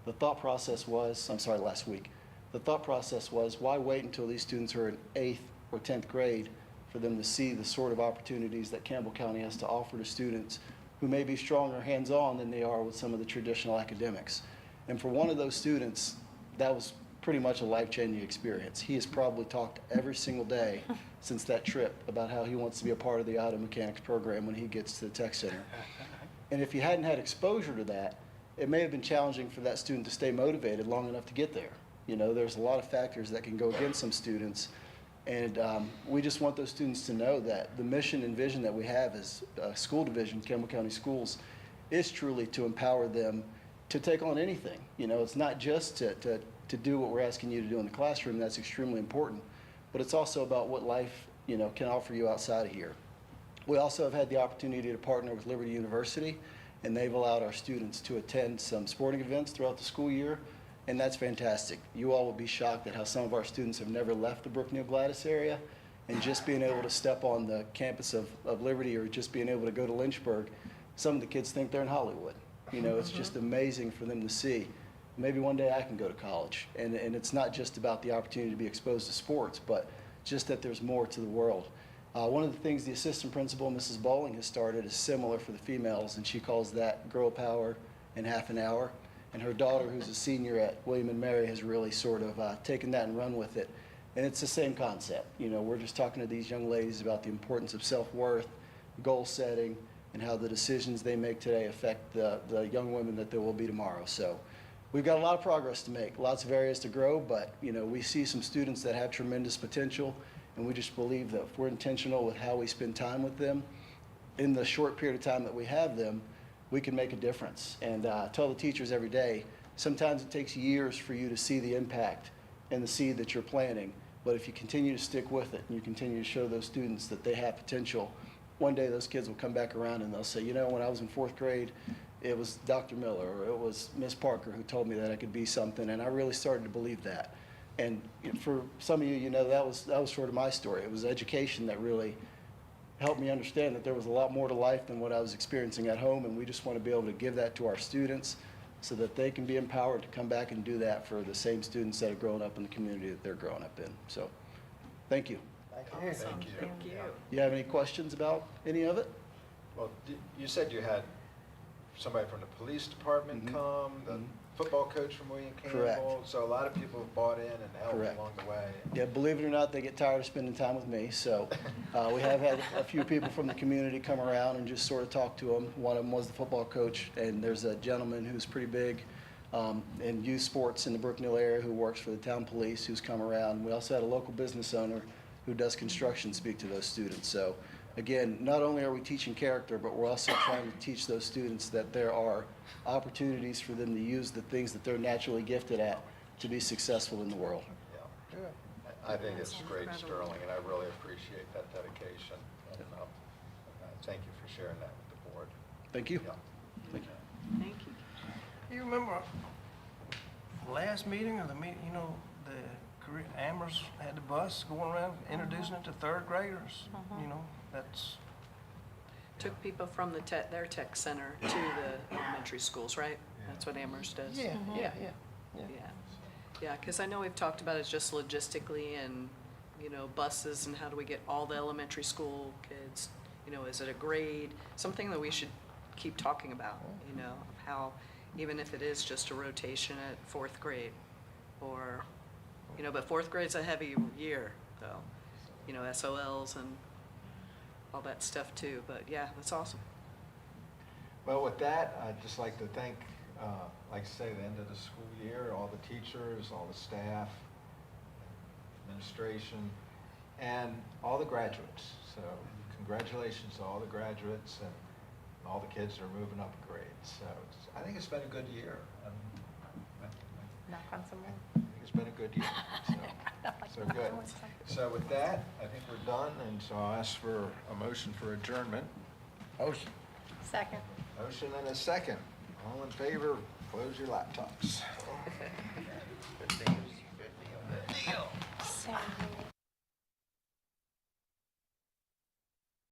Last week. The thought process was, why wait until these students are in 8th or 10th grade for them to see the sort of opportunities that Campbell County has to offer to students who may be stronger hands-on than they are with some of the traditional academics. And for one of those students, that was pretty much a life-changing experience. He has probably talked every single day since that trip about how he wants to be a part of the auto mechanics program when he gets to the tech center. And if he hadn't had exposure to that, it may have been challenging for that student to stay motivated long enough to get there. There's a lot of factors that can go against some students. And we just want those students to know that the mission and vision that we have as a school division, Campbell County Schools, is truly to empower them to take on anything. It's not just to do what we're asking you to do in the classroom. That's extremely important. But it's also about what life, can offer you outside of here. We also have had the opportunity to partner with Liberty University, and they've allowed our students to attend some sporting events throughout the school year. And that's fantastic. You all will be shocked at how some of our students have never left the Brookneal Gladys area, and just being able to step on the campus of Liberty or just being able to go to Lynchburg, some of the kids think they're in Hollywood. It's just amazing for them to see. Maybe one day I can go to college. And it's not just about the opportunity to be exposed to sports, but just that there's more to the world. One of the things the assistant principal, Mrs. Bowling, has started is similar for the females, and she calls that Girl Power in half an hour. And her daughter, who's a senior at William & Mary, has really sort of taken that and run with it. And it's the same concept. We're just talking to these young ladies about the importance of self-worth, goal setting, and how the decisions they make today affect the young women that there will be tomorrow. So we've got a lot of progress to make, lots of areas to grow, but we see some students that have tremendous potential, and we just believe that if we're intentional with how we spend time with them, in the short period of time that we have them, we can make a difference. And I tell the teachers every day, sometimes it takes years for you to see the impact and the seed that you're planting. But if you continue to stick with it and you continue to show those students that they have potential, one day those kids will come back around and they'll say, when I was in 4th grade, it was Dr. Miller or it was Miss Parker who told me that I could be something, and I really started to believe that. And for some of you, that was sort of my story. It was education that really helped me understand that there was a lot more to life than what I was experiencing at home, and we just want to be able to give that to our students so that they can be empowered to come back and do that for the same students that are growing up in the community that they're growing up in. So, thank you. Thank you. Awesome. Thank you. You have any questions about any of it? Well, you said you had somebody from the police department come, the football coach from William Campbell. Correct. So a lot of people have bought in and helped Correct. along the way. Yeah, believe it or not, they get tired of spending time with me. So we have had a few people from the community come around and just sort of talk to them. One of them was the football coach, and there's a gentleman who's pretty big in youth sports in the Brookneal area who works for the town police who's come around. We also had a local business owner who does construction speak to those students. So again, not only are we teaching character, but we're also trying to teach those students that there are opportunities for them to use the things that they're naturally gifted at to be successful in the world. I think it's great, Sterling, and I really appreciate that dedication. And thank you for sharing that with the board. Thank you. Yeah. Thank you. Thank you. You remember last meeting or the meeting, Amherst had the bus going around introducing it to third graders? That's. Took people from their tech center to the elementary schools, right? That's what Amherst does. Yeah. Yeah, because I know we've talked about it just logistically and, buses and how do we get all the elementary school kids, is it a grade? Something that we should keep talking about, of how, even if it is just a rotation at fourth grade or, but fourth grade's a heavy year though, SOLs and all that stuff too, but yeah, that's awesome. Well, with that, I'd just like to thank, like I say, the end of the school year, all the teachers, all the staff, administration, and all the graduates. So congratulations to all the graduates and all the kids that are moving up a grade. So I think it's been a good year. Knock on some wood. I think it's been a good year. So good. So with that, I think we're done, and so I'll ask for a motion for adjournment. Motion. Second. Motion and a second. All in favor, close your laptops. Good deal.